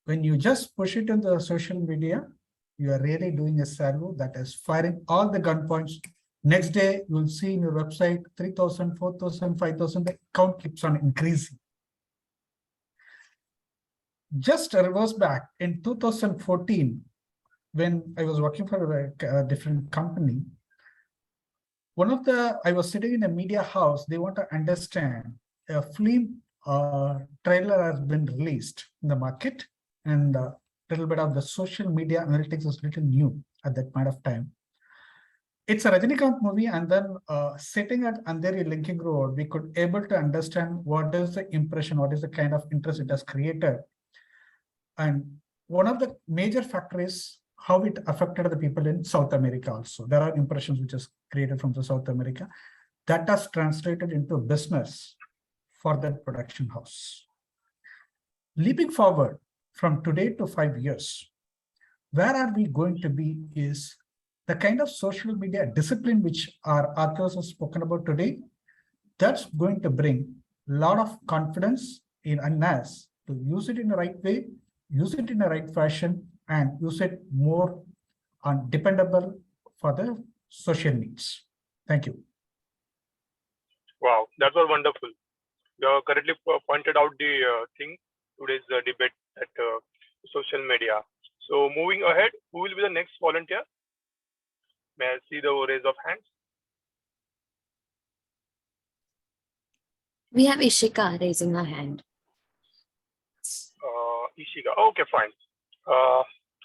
When you just push it into the social media, you are really doing a servo that is firing all the gun points. Next day, you'll see in your website 3,000, 4,000, 5,000, the count keeps on increasing. Just a reverse back in 2014, when I was working for a different company, I was sitting in a media house, they want to understand a film trailer has been released in the market, and a little bit of the social media analytics was little new at that point of time. It's a Rajinikanth movie, and then sitting at Andheri Linking Road, we could able to understand what is the impression, what is the kind of interest it has created. And one of the major factors is how it affected the people in South America also. There are impressions which is created from the South America that has translated into business for that production house. Leaping forward from today to 5 years, where are we going to be is the kind of social media discipline which our authors have spoken about today, that's going to bring a lot of confidence in us to use it in the right way, use it in the right fashion, and use it more on dependable for the social needs. Thank you. Wow, that was wonderful. You correctly pointed out the thing, today's debate at social media. So moving ahead, who will be the next volunteer? May I see the raise of hands? We have Ishika raising her hand. Ishika. Okay, fine.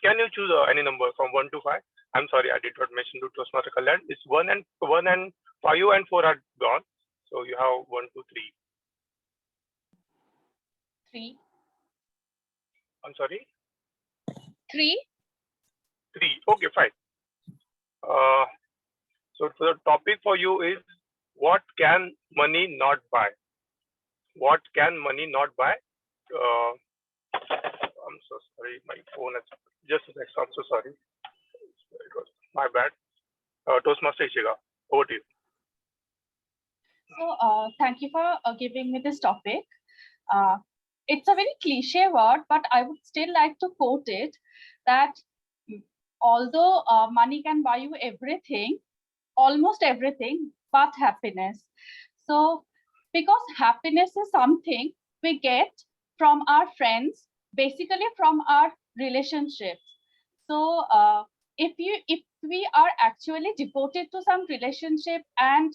Can you choose any number from 1 to 5? I'm sorry, I did not mention to Toastmaster Kalyan. It's 1 and 5 and 4 are gone. So you have 1, 2, 3. 3. I'm sorry? 3. 3. Okay, fine. So the topic for you is, what can money not buy? What can money not buy? I'm so sorry, my phone is just a second. I'm so sorry. It was my bad. Toastmaster Ishika, over to you. So thank you for giving me this topic. It's a very cliche word, but I would still like to quote it, that although money can buy you everything, almost everything, but happiness. So because happiness is something we get from our friends, basically from our relationships. So if we are actually devoted to some relationship and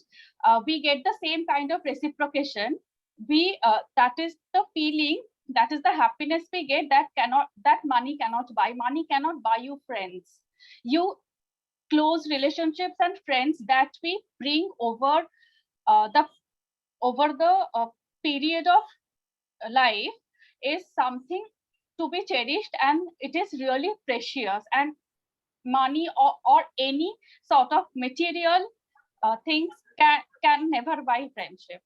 we get the same kind of reciprocation, that is the feeling, that is the happiness we get, that money cannot buy. Money cannot buy you friends. You close relationships and friends that we bring over the period of life is something to be cherished, and it is really precious. And money or any sort of material things can never buy friendship.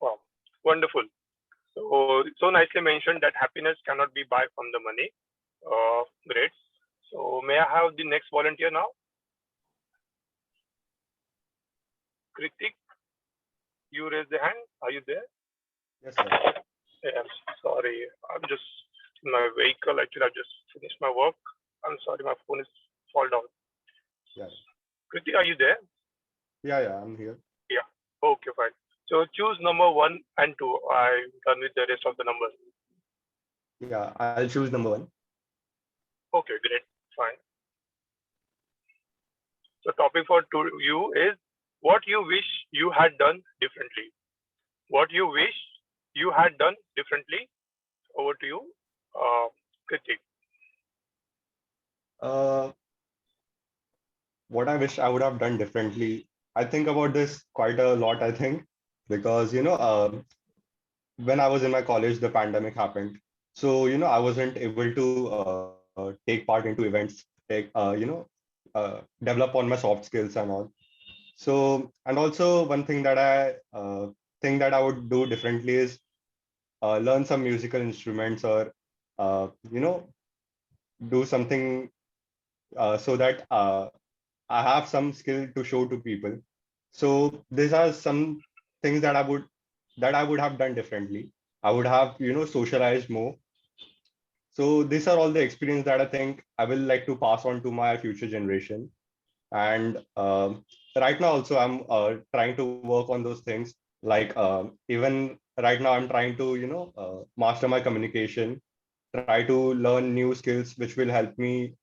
Wow, wonderful. So nicely mentioned that happiness cannot be bought from the money. Great. So may I have the next volunteer now? Kritik, you raised the hand. Are you there? Yes, sir. Yeah, I'm sorry. I'm just in my vehicle. Actually, I've just finished my work. I'm sorry, my phone is fall down. Yeah. Kritik, are you there? Yeah, I'm here. Yeah. Okay, fine. So choose number 1 and 2. I'm done with the rest of the numbers. Yeah, I'll choose number 1. Okay, great. Fine. So topic for you is, what you wish you had done differently. What you wish you had done differently. Over to you, Kritik. What I wish I would have done differently. I think about this quite a lot, I think, because, when I was in my college, the pandemic happened. So, I wasn't able to take part into events, develop on my soft skills and all. So, and also one thing that I think that I would do differently is learn some musical instruments, or, do something so that I have some skill to show to people. So these are some things that I would have done differently. I would have, socialized more. So these are all the experience that I think I will like to pass on to my future generation. And right now also I'm trying to work on those things. Like even right now I'm trying to master my communication, try to learn new skills which will help me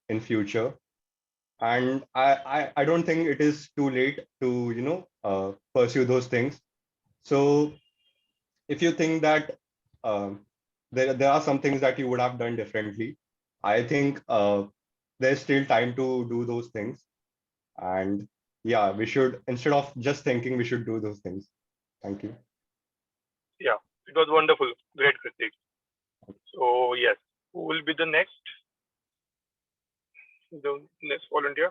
in future. And I don't think it is too late to pursue those things. So if you think that there are some things that you would have done differently, I think there's still time to do those things. And yeah, we should, instead of just thinking, we should do those things. Thank you. Yeah, it was wonderful. Great critique. So yes, who will be the next? The next volunteer?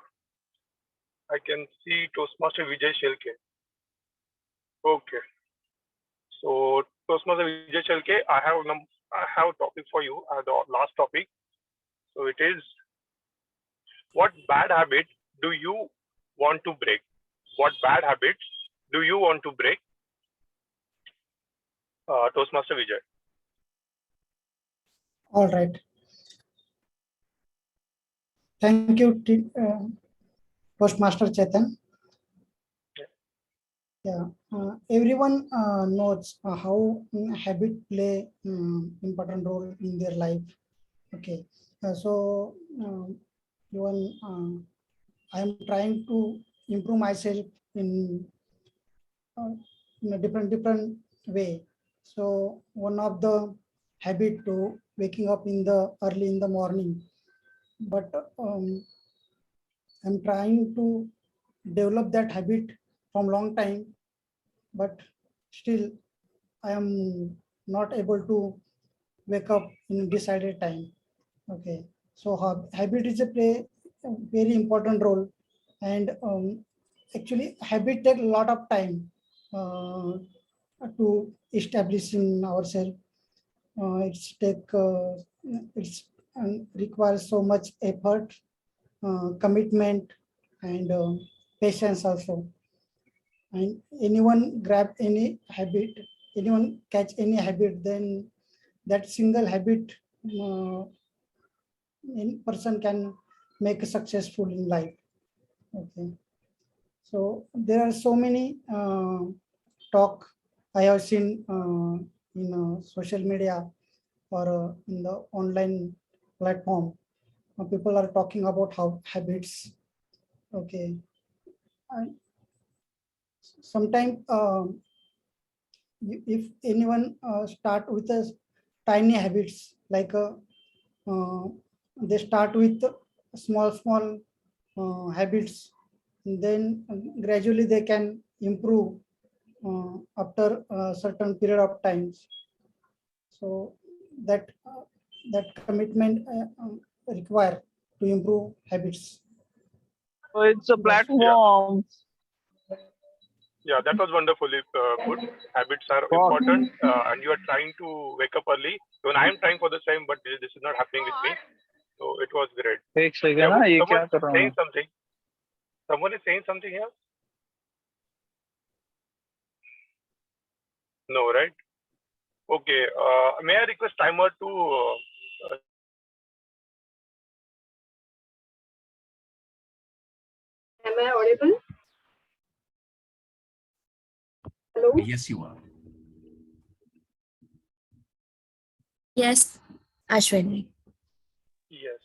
I can see Toastmaster Vijay Shelke. Okay. So Toastmaster Vijay Shelke, I have a topic for you. The last topic. So it is, what bad habit do you want to break? What bad habits do you want to break? Toastmaster Vijay. All right. Thank you, Toastmaster Chetan. Yeah, everyone knows how habit play important role in their life. Okay, so even I am trying to improve myself in a different way. So one of the habit to waking up in the early in the morning, but I'm trying to develop that habit from long time, but still I am not able to wake up in decided time. Okay, so habit is a play a very important role, and actually habit take a lot of time to establish in ourselves. It's requires so much effort, commitment, and patience also. And anyone grab any habit, anyone catch any habit, then that single habit any person can make successful in life. Okay, so there are so many talk I have seen in social media or in the online platform. People are talking about how habits. Okay, and sometimes if anyone start with a tiny habits, like they start with small habits, then gradually they can improve after a certain period of times. So that commitment required to improve habits. So it's a platform. Yeah, that was wonderfully good. Habits are important, and you are trying to wake up early. Even I am trying for the same, but this is not happening with me. So it was great. Someone saying something. Someone is saying something here. No, right? Okay. May I request timer to Am I audible? Hello? Yes, you are. Yes, Ashwini. Yes.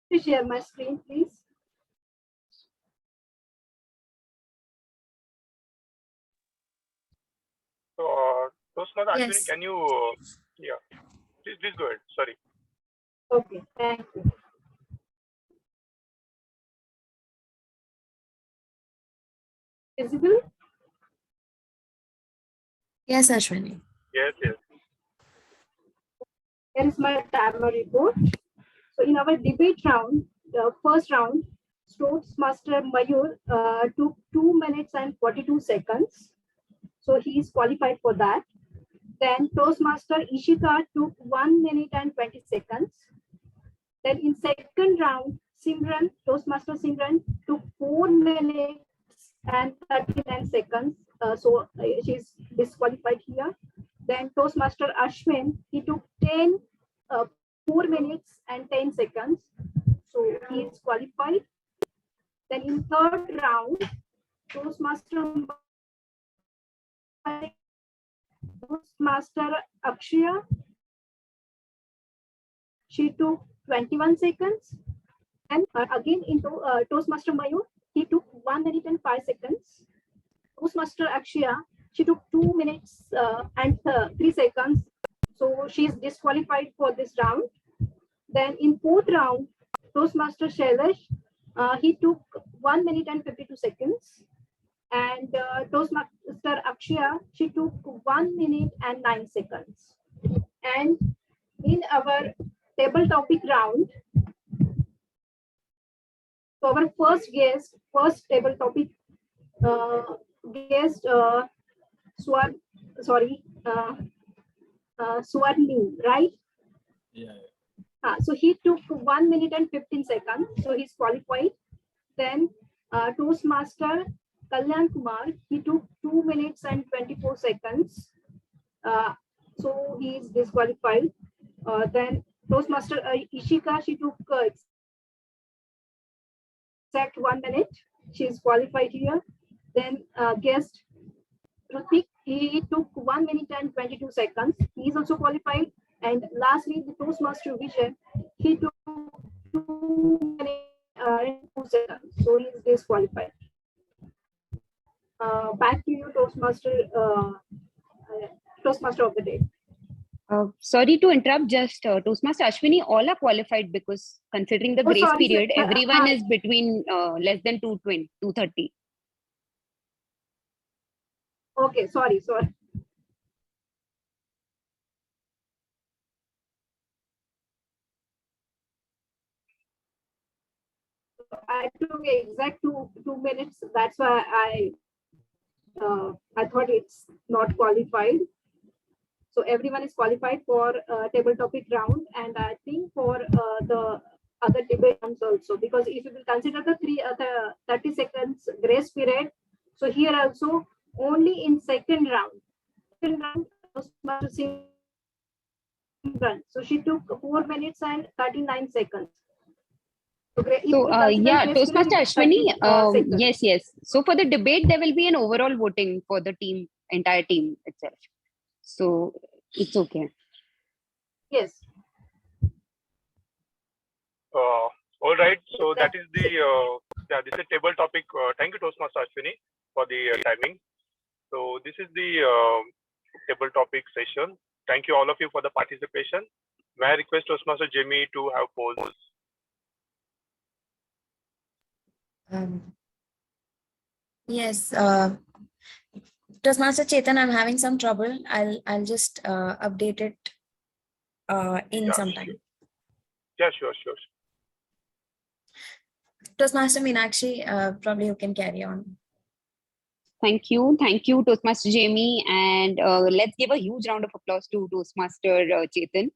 Please share my screen, please. So, Toastmaster Ashwini, Yes. can you? Yeah. Please go ahead. Sorry. Okay, thank you. Visible? Yes, Ashwini. Yes. Here is my timer report. So in our debate round, the first round, Toastmaster Mayur took 2 minutes and 42 seconds. So he is qualified for that. Then Toastmaster Ishita took 1 minute and 20 seconds. Then in second round, Toastmaster Simran took 4 minutes and 39 seconds. She's disqualified here. Then Toastmaster Ashwin, he took 4 minutes and 10 seconds. So he is qualified. Then in third round, Toastmaster Akshaya, she took 21 seconds. And again in Toastmaster Mayur, he took 1 minute and 5 seconds. Toastmaster Akshaya, she took 2 minutes and 3 seconds. So she is disqualified for this round. Then in fourth round, Toastmaster Shailesh, he took 1 minute and 52 seconds. And Toastmaster Akshaya, she took 1 minute and 9 seconds. And in our table topic round, so our first table topic guest, Swarni, right? Yeah. So he took 1 minute and 15 seconds. So he's qualified. Then Toastmaster Kalyan Kumar, he took 2 minutes and 24 seconds. So he is disqualified. Then Toastmaster Ishika, she took exact 1 minute. She is qualified here. Then guest Rutik, he took 1 minute and 22 seconds. He is also qualified. And lastly, the Toastmaster Vijay, he took 2 minutes and 2 seconds. So he is disqualified. Back to you, Toastmaster of the day. Sorry to interrupt, just Toastmaster Ashwini, all are qualified because considering the grace period, everyone is between less than 220, 230. Okay, sorry. I took exact two minutes. That's why I thought it's not qualified. So everyone is qualified for table topic round, and I think for the other debate rounds also, because if you will consider the 30 seconds grace period, so here also only in second round, so she took 4 minutes and 39 seconds. So yeah, Toastmaster Ashwini, yes. So for the debate, there will be an overall voting for the team, entire team itself. So it's okay. Yes. All right. So that is the this is table topic. Thank you, Toastmaster Ashwini, for the timing. So this is the table topic session. Thank you all of you for the participation. May I request Toastmaster Jamie to have polls? Yes, Toastmaster Chetan, I'm having some trouble. I'll just update it in some time. Yeah, sure. Toastmaster Meenakshi, probably you can carry on. Thank you, Toastmaster Jamie, and let's give a huge round of applause to Toastmaster Chetan.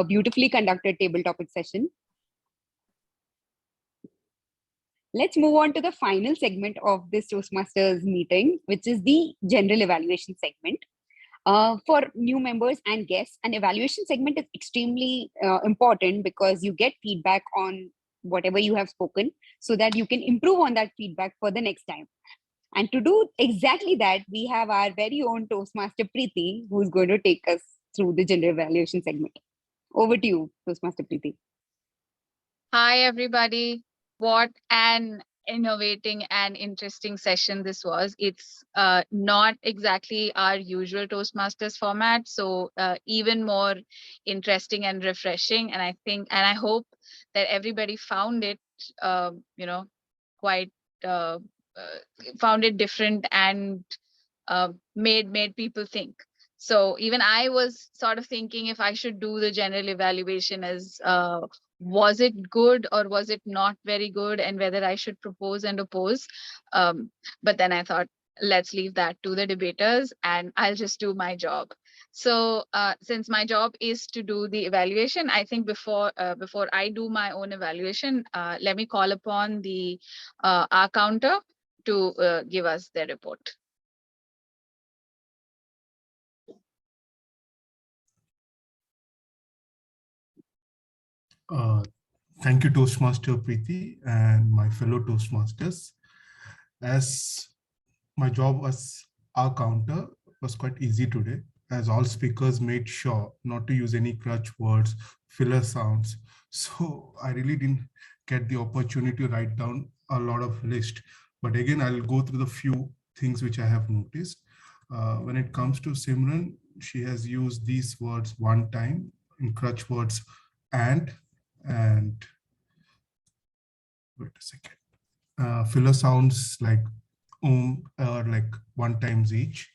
Beautifully conducted table topic session. Let's move on to the final segment of this Toastmasters meeting, which is the general evaluation segment. For new members and guests, an evaluation segment is extremely important because you get feedback on whatever you have spoken so that you can improve on that feedback for the next time. And to do exactly that, we have our very own Toastmaster Preeti, who's going to take us through the general evaluation segment. Over to you, Toastmaster Preeti. Hi, everybody. What an innovating and interesting session this was. It's not exactly our usual Toastmasters format, so even more interesting and refreshing. And I hope that everybody found it, quite found it different and made people think. So even I was sort of thinking if I should do the general evaluation as was it good or was it not very good, and whether I should propose and oppose. But then I thought, let's leave that to the debaters and I'll just do my job. So since my job is to do the evaluation, I think before I do my own evaluation, let me call upon the our counter, to give us their report. Thank you, Toastmaster Preeti and my fellow Toastmasters. As my job as our counter was quite easy today, as all speakers made sure not to use any crutch words, filler sounds. So I really didn't get the opportunity to write down a lot of list. But again, I'll go through the few things which I have noticed. When it comes to Simran, she has used these words one time in crutch words and wait a second. Filler sounds like or like one times each.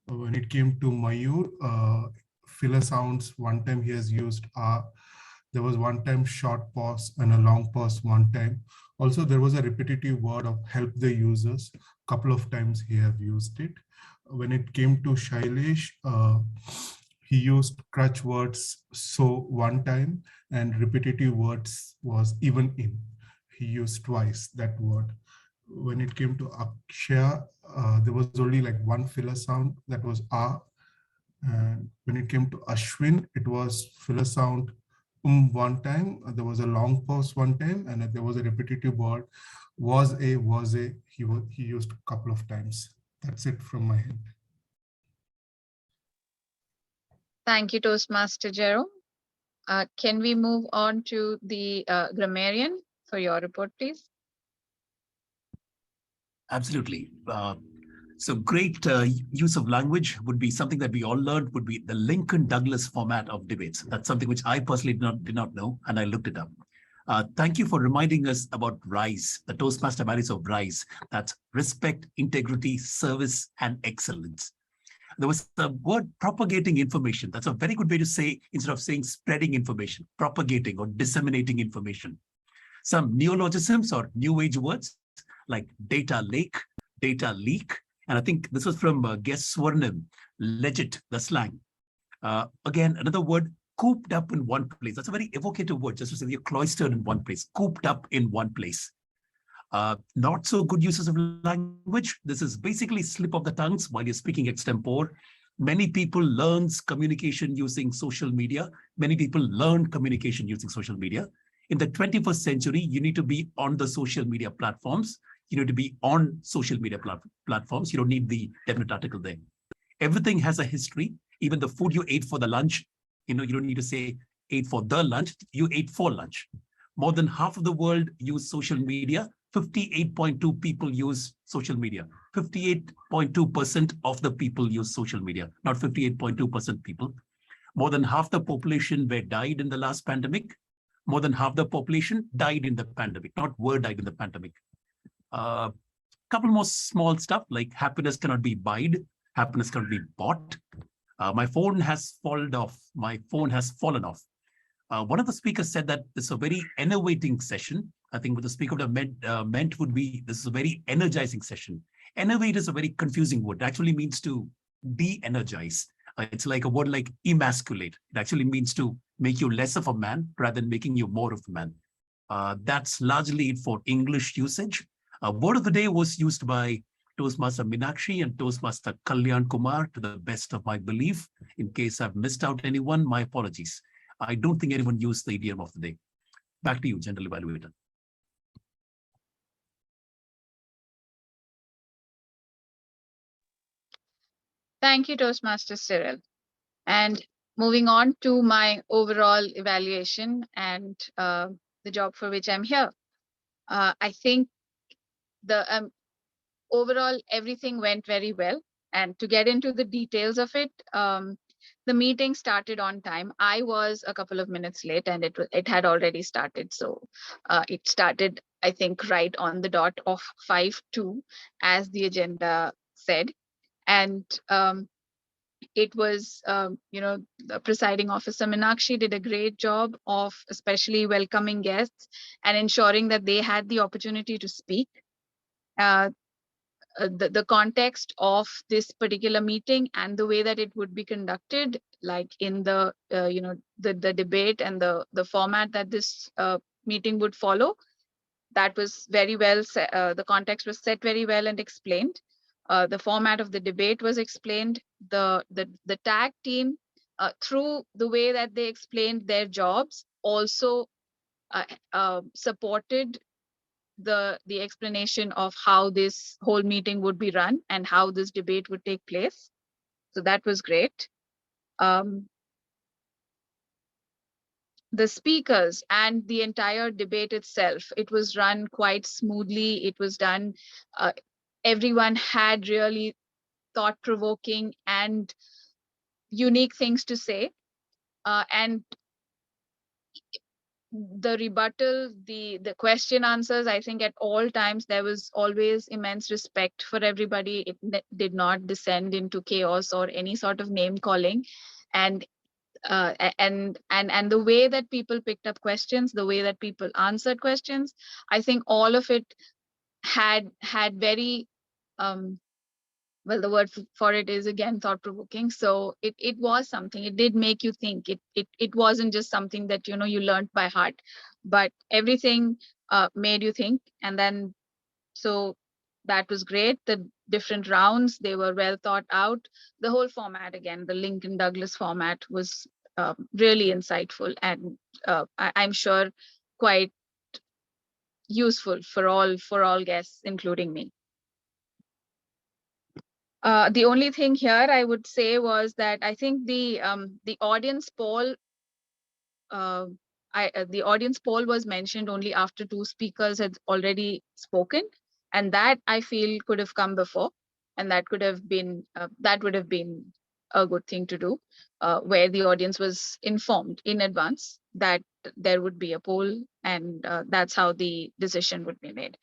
When it came to Mayur, filler sounds one time he has used there was one time short pause and a long pause one time. Also, there was a repetitive word of help the users. Couple of times he have used it. When it came to Shailesh, he used crutch words so one time and repetitive words was even in. He used twice that word. When it came to Akshaya, there was only like one filler sound, that was ah. And when it came to Ashwin, it was filler sound one time, there was a long pause one time, and there was a repetitive word was a, he used a couple of times. That's it from my end. Thank you, Toastmaster Jero. Can we move on to the grammarian for your report, please? Absolutely. So great use of language would be something that we all learned would be the Lincoln Douglas format of debates. That's something which I personally did not know, and I looked it up. Thank you for reminding us about RISE, the Toastmaster values of RISE. That's respect, integrity, service, and excellence. There was the word propagating information. That's a very good way to say, instead of saying spreading information, propagating or disseminating information. Some neologisms or new age words like data lake, data leak. And I think this was from guest Swarnim, legit, the slang. Again, another word, cooped up in one place. That's a very evocative word, just to say you're cloistered in one place, cooped up in one place. Not so good uses of language. This is basically slip of the tongues while you're speaking extempore. Many people learn communication using social media. Many people learn communication using social media. In the 21st century, you need to be on the social media platforms. You need to be on social media platforms. You don't need the definite article there. Everything has a history. Even the food you ate for the lunch, you don't need to say ate for the lunch, you ate for lunch. More than half of the world use social media. 58.2 people use social media. 58.2% of the people use social media, not 58.2% people. More than half the population were died in the last pandemic. More than half the population died in the pandemic, not were died in the pandemic. Couple more small stuff like happiness cannot be buyed, happiness cannot be bought. My phone has fallen off. My phone has fallen off. One of the speakers said that this is a very enervating session. I think what the speaker would have meant would be this is a very energizing session. Enervate is a very confusing word. It actually means to de-energize. It's like a word like emasculate. It actually means to make you less of a man rather than making you more of a man. That's largely it for English usage. Word of the day was used by Toastmaster Meenakshi and Toastmaster Kalyan Kumar, to the best of my belief. In case I've missed out anyone, my apologies. I don't think anyone used the idiom of the day. Back to you, General Evaluator. Thank you, Toastmaster Cyril. And moving on to my overall evaluation and the job for which I'm here. I think the overall everything went very well. And to get into the details of it, the meeting started on time. I was a couple of minutes late, and it had already started. So it started, I think, right on the dot of 5:02, as the agenda said. And it was, the presiding officer Meenakshi did a great job of especially welcoming guests and ensuring that they had the opportunity to speak. The context of this particular meeting and the way that it would be conducted, like in the the debate and the format that this meeting would follow, that was very well, the context was set very well and explained. The format of the debate was explained. The tag team, through the way that they explained their jobs, also supported the explanation of how this whole meeting would be run and how this debate would take place. So that was great. The speakers and the entire debate itself, it was run quite smoothly. It was done, everyone had really thought-provoking and unique things to say. And the rebuttal, the question answers, I think at all times there was always immense respect for everybody. It did not descend into chaos or any sort of name calling. And and the way that people picked up questions, the way that people answered questions, I think all of it had very well, the word for it is again thought-provoking. So it was something. It did make you think. It wasn't just something that you learned by heart, but everything made you think. And then so that was great. The different rounds, they were well thought out. The whole format, again, the Lincoln Douglas format, was really insightful and I'm sure quite useful for all guests, including me. The only thing here I would say was that I think the audience poll, the audience poll was mentioned only after two speakers had already spoken, and that I feel could have come before, and that could have been that would have been a good thing to do, where the audience was informed in advance that there would be a poll, and that's how the decision would be made.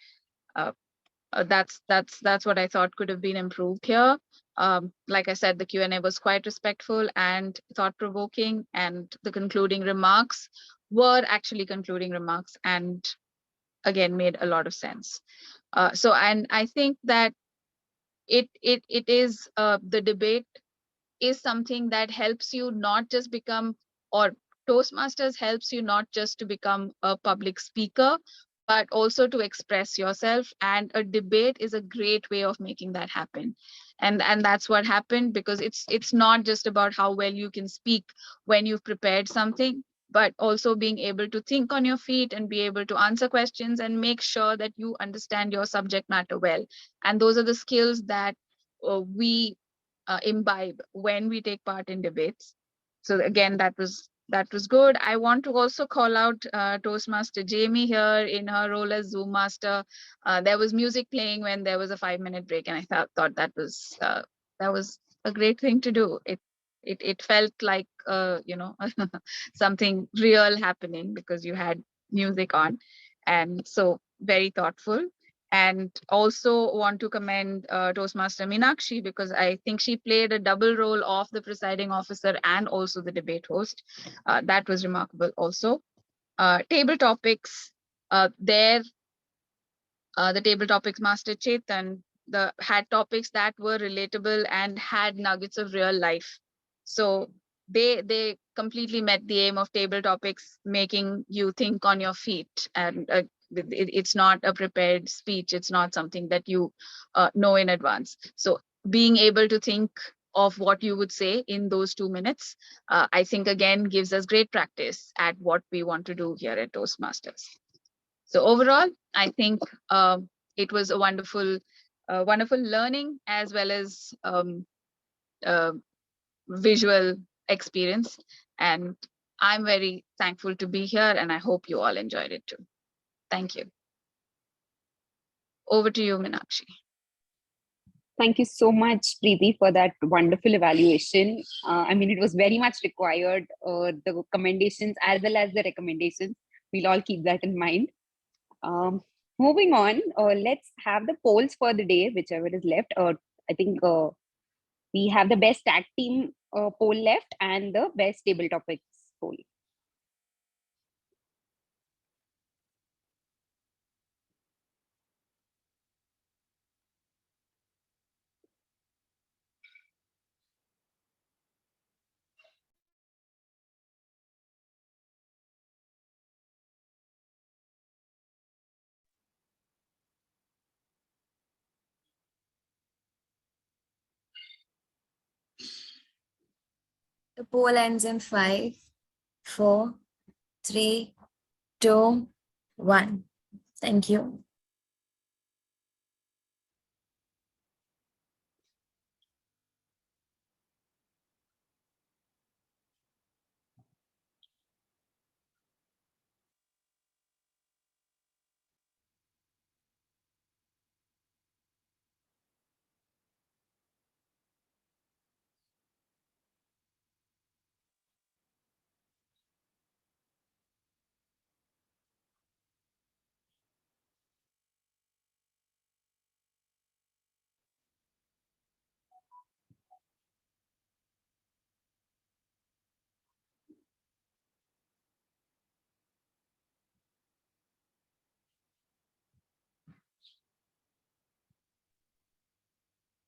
That's what I thought could have been improved here. Like I said, the Q&A was quite respectful and thought-provoking, and the concluding remarks were actually concluding remarks and again made a lot of sense. So, and I think that it is the debate is something that helps you not just become, or Toastmasters helps you not just to become a public speaker, but also to express yourself. And a debate is a great way of making that happen. And that's what happened, because it's not just about how well you can speak when you've prepared something, but also being able to think on your feet and be able to answer questions and make sure that you understand your subject matter well. And those are the skills that we imbibe when we take part in debates. So again, that was good. I want to also call out Toastmaster Jamie here in her role as Zoom master. There was music playing when there was a 5-minute break, and I thought that was a great thing to do. It felt like something real happening because you had music on, and so very thoughtful. And also want to commend Toastmaster Meenakshi, because I think she played a double role of the presiding officer and also the debate host. That was remarkable also. Table topics, there, the table topics master Chetan had topics that were relatable and had nuggets of real life. So they completely met the aim of table topics, making you think on your feet. And it's not a prepared speech. It's not something that you know in advance. So being able to think of what you would say in those 2 minutes, I think again gives us great practice at what we want to do here at Toastmasters. So overall, I think it was a wonderful learning as well as visual experience. And I'm very thankful to be here, and I hope you all enjoyed it too. Thank you. Over to you, Meenakshi. Thank you so much, Preeti, for that wonderful evaluation. I mean, it was very much required, the commendations as well as the recommendations. We'll all keep that in mind. Moving on, let's have the polls for the day, whichever is left. I think we have the best tag team poll left and the best table topics poll. The poll ends in 5, 4, 3, 2, 1. Thank you.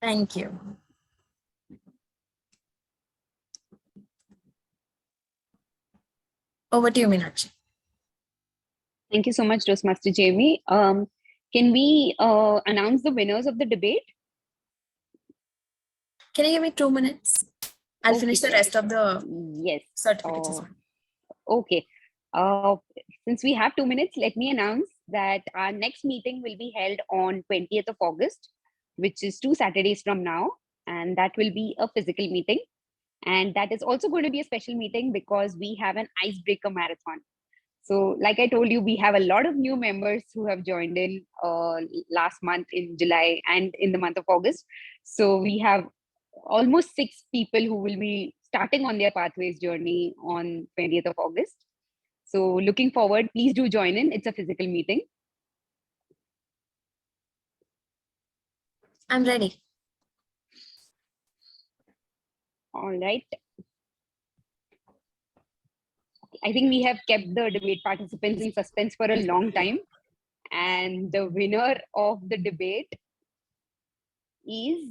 Thank you. Over to you, Meenakshi. Thank you so much, Toastmaster Jamie. Can we announce the winners of the debate? Can you give me 2 minutes? I'll Okay, finish the sure. rest of the Yes. certificates as well. Okay. Since we have 2 minutes, let me announce that our next meeting will be held on 20th of August, which is 2 Saturdays from now. And that will be a physical meeting. And that is also going to be a special meeting because we have an icebreaker marathon. So like I told you, we have a lot of new members who have joined in last month in July and in the month of August. So we have almost 6 people who will be starting on their pathways journey on 20th of August. So looking forward, please do join in. It's a physical meeting. I'm ready. All right. I think we have kept the debate participants in suspense for a long time. And the winner of the debate is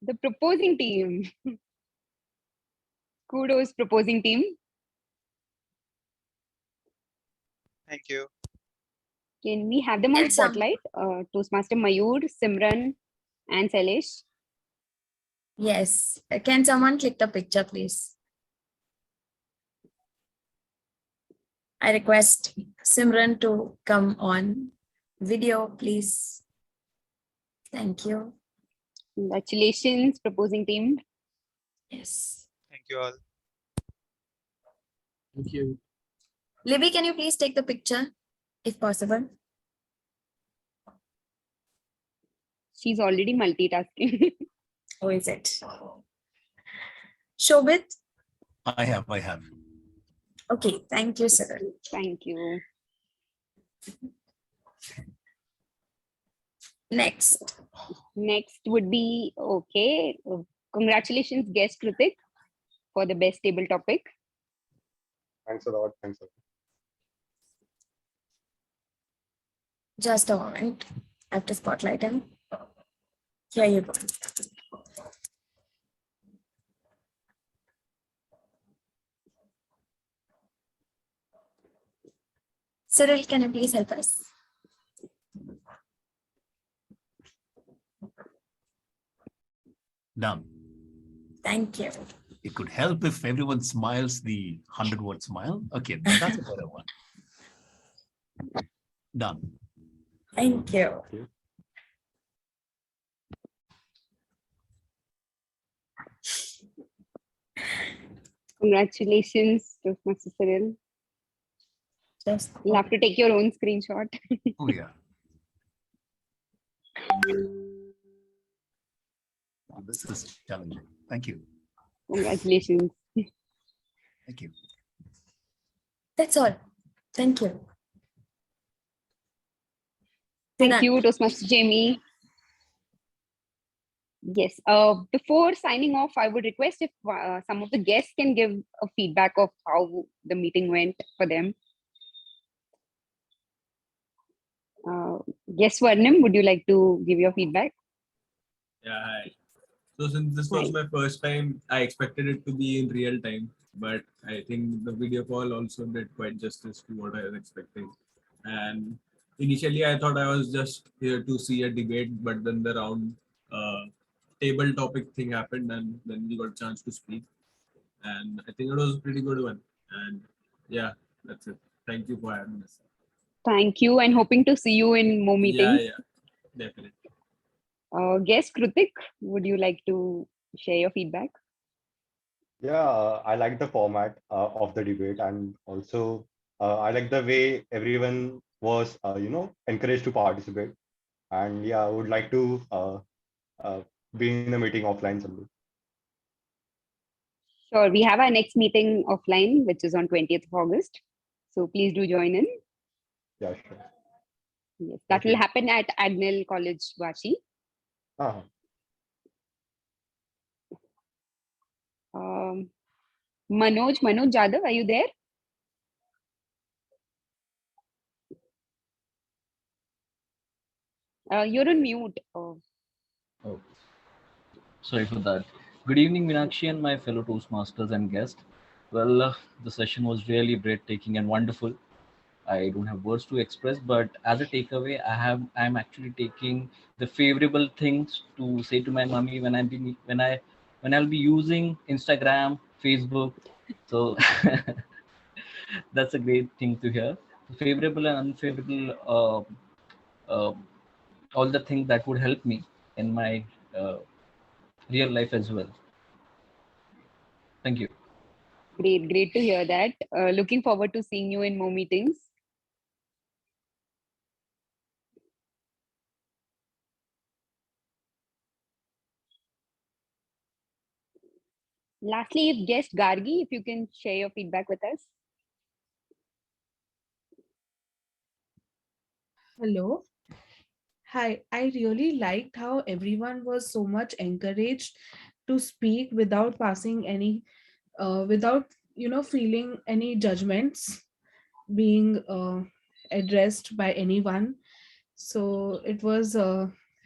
the proposing team. Kudos, proposing team. Thank you. Can we have them on spotlight? Toastmaster Mayur, Simran, and Sailesh. Yes. Can someone click the picture, please? I request Simran to come on video, please. Thank you. Congratulations, proposing team. Yes. Thank you all. Thank you. Libby, can you please take the picture, if possible? She's already multitasking. Or is it? Shobit? I have. Okay, thank you, sir. Thank you. Next. Next would be, okay. Congratulations, guest Kritik, for the best table topic. Thanks a lot. Just a moment. I have to spotlight him. Here you go. Cyril, can you please help us? Done. Thank you. It could help if everyone smiles the 100-word smile. Okay, that's a better one. Done. Thank you. Congratulations, Toastmaster Cyril. You'll have to take your own screenshot. Oh, yeah. Oh, this is challenging. Thank you. Congratulations. Thank you. That's all. Thank you. Thank you, Toastmaster Jamie. Yes. Before signing off, I would request if some of the guests can give a feedback of how the meeting went for them. Yes, Varnam, would you like to give your feedback? Yeah, hi. So since this was my first time, I expected it to be in real time, but I think the video call also did quite justice to what I was expecting. And initially, I thought I was just here to see a debate, but then the round table topic thing happened, and then we got a chance to speak. And I think it was a pretty good one. And yeah, that's it. Thank you for having us. Thank you, and hoping to see you in more meetings. Yeah, definitely. Guest Krutik, would you like to share your feedback? Yeah, I like the format of the debate, and also I like the way everyone was, encouraged to participate. And yeah, I would like to uh, be in a meeting offline someday. Sure, we have our next meeting offline, which is on 20th of August. So please do join in. Yeah, sure. Yes, that will happen at Agnel College, Vashi. Uh-huh. Manoj Jadhav, are you there? You're on mute. Oh. Oh, sorry for that. Good evening, Meenakshi and my fellow Toastmasters and guests. Well, the session was really breathtaking and wonderful. I don't have words to express, but as a takeaway, I'm actually taking the favorable things to say to my mummy when I'll be using Instagram, Facebook. So that's a great thing to hear. Favorable and unfavorable, all the things that would help me in my real life as well. Thank you. Great to hear that. Looking forward to seeing you in more meetings. Lastly, if guest Gargi, if you can share your feedback with us. Hello. Hi, I really liked how everyone was so much encouraged to speak without passing any, without, feeling any judgments being addressed by anyone. So it was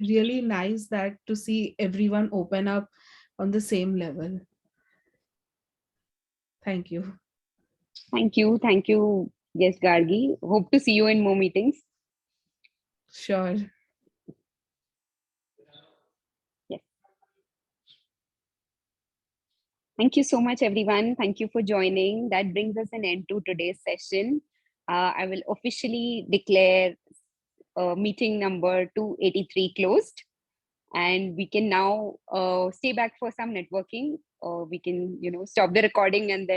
really nice that to see everyone open up on the same level. Thank you. Thank you, guest Gargi. Hope to see you in more meetings. Sure. Yes. Thank you so much, everyone. Thank you for joining. That brings us an end to today's session. I will officially declare meeting number 283 closed. And we can now stay back for some networking. We can, stop the recording and then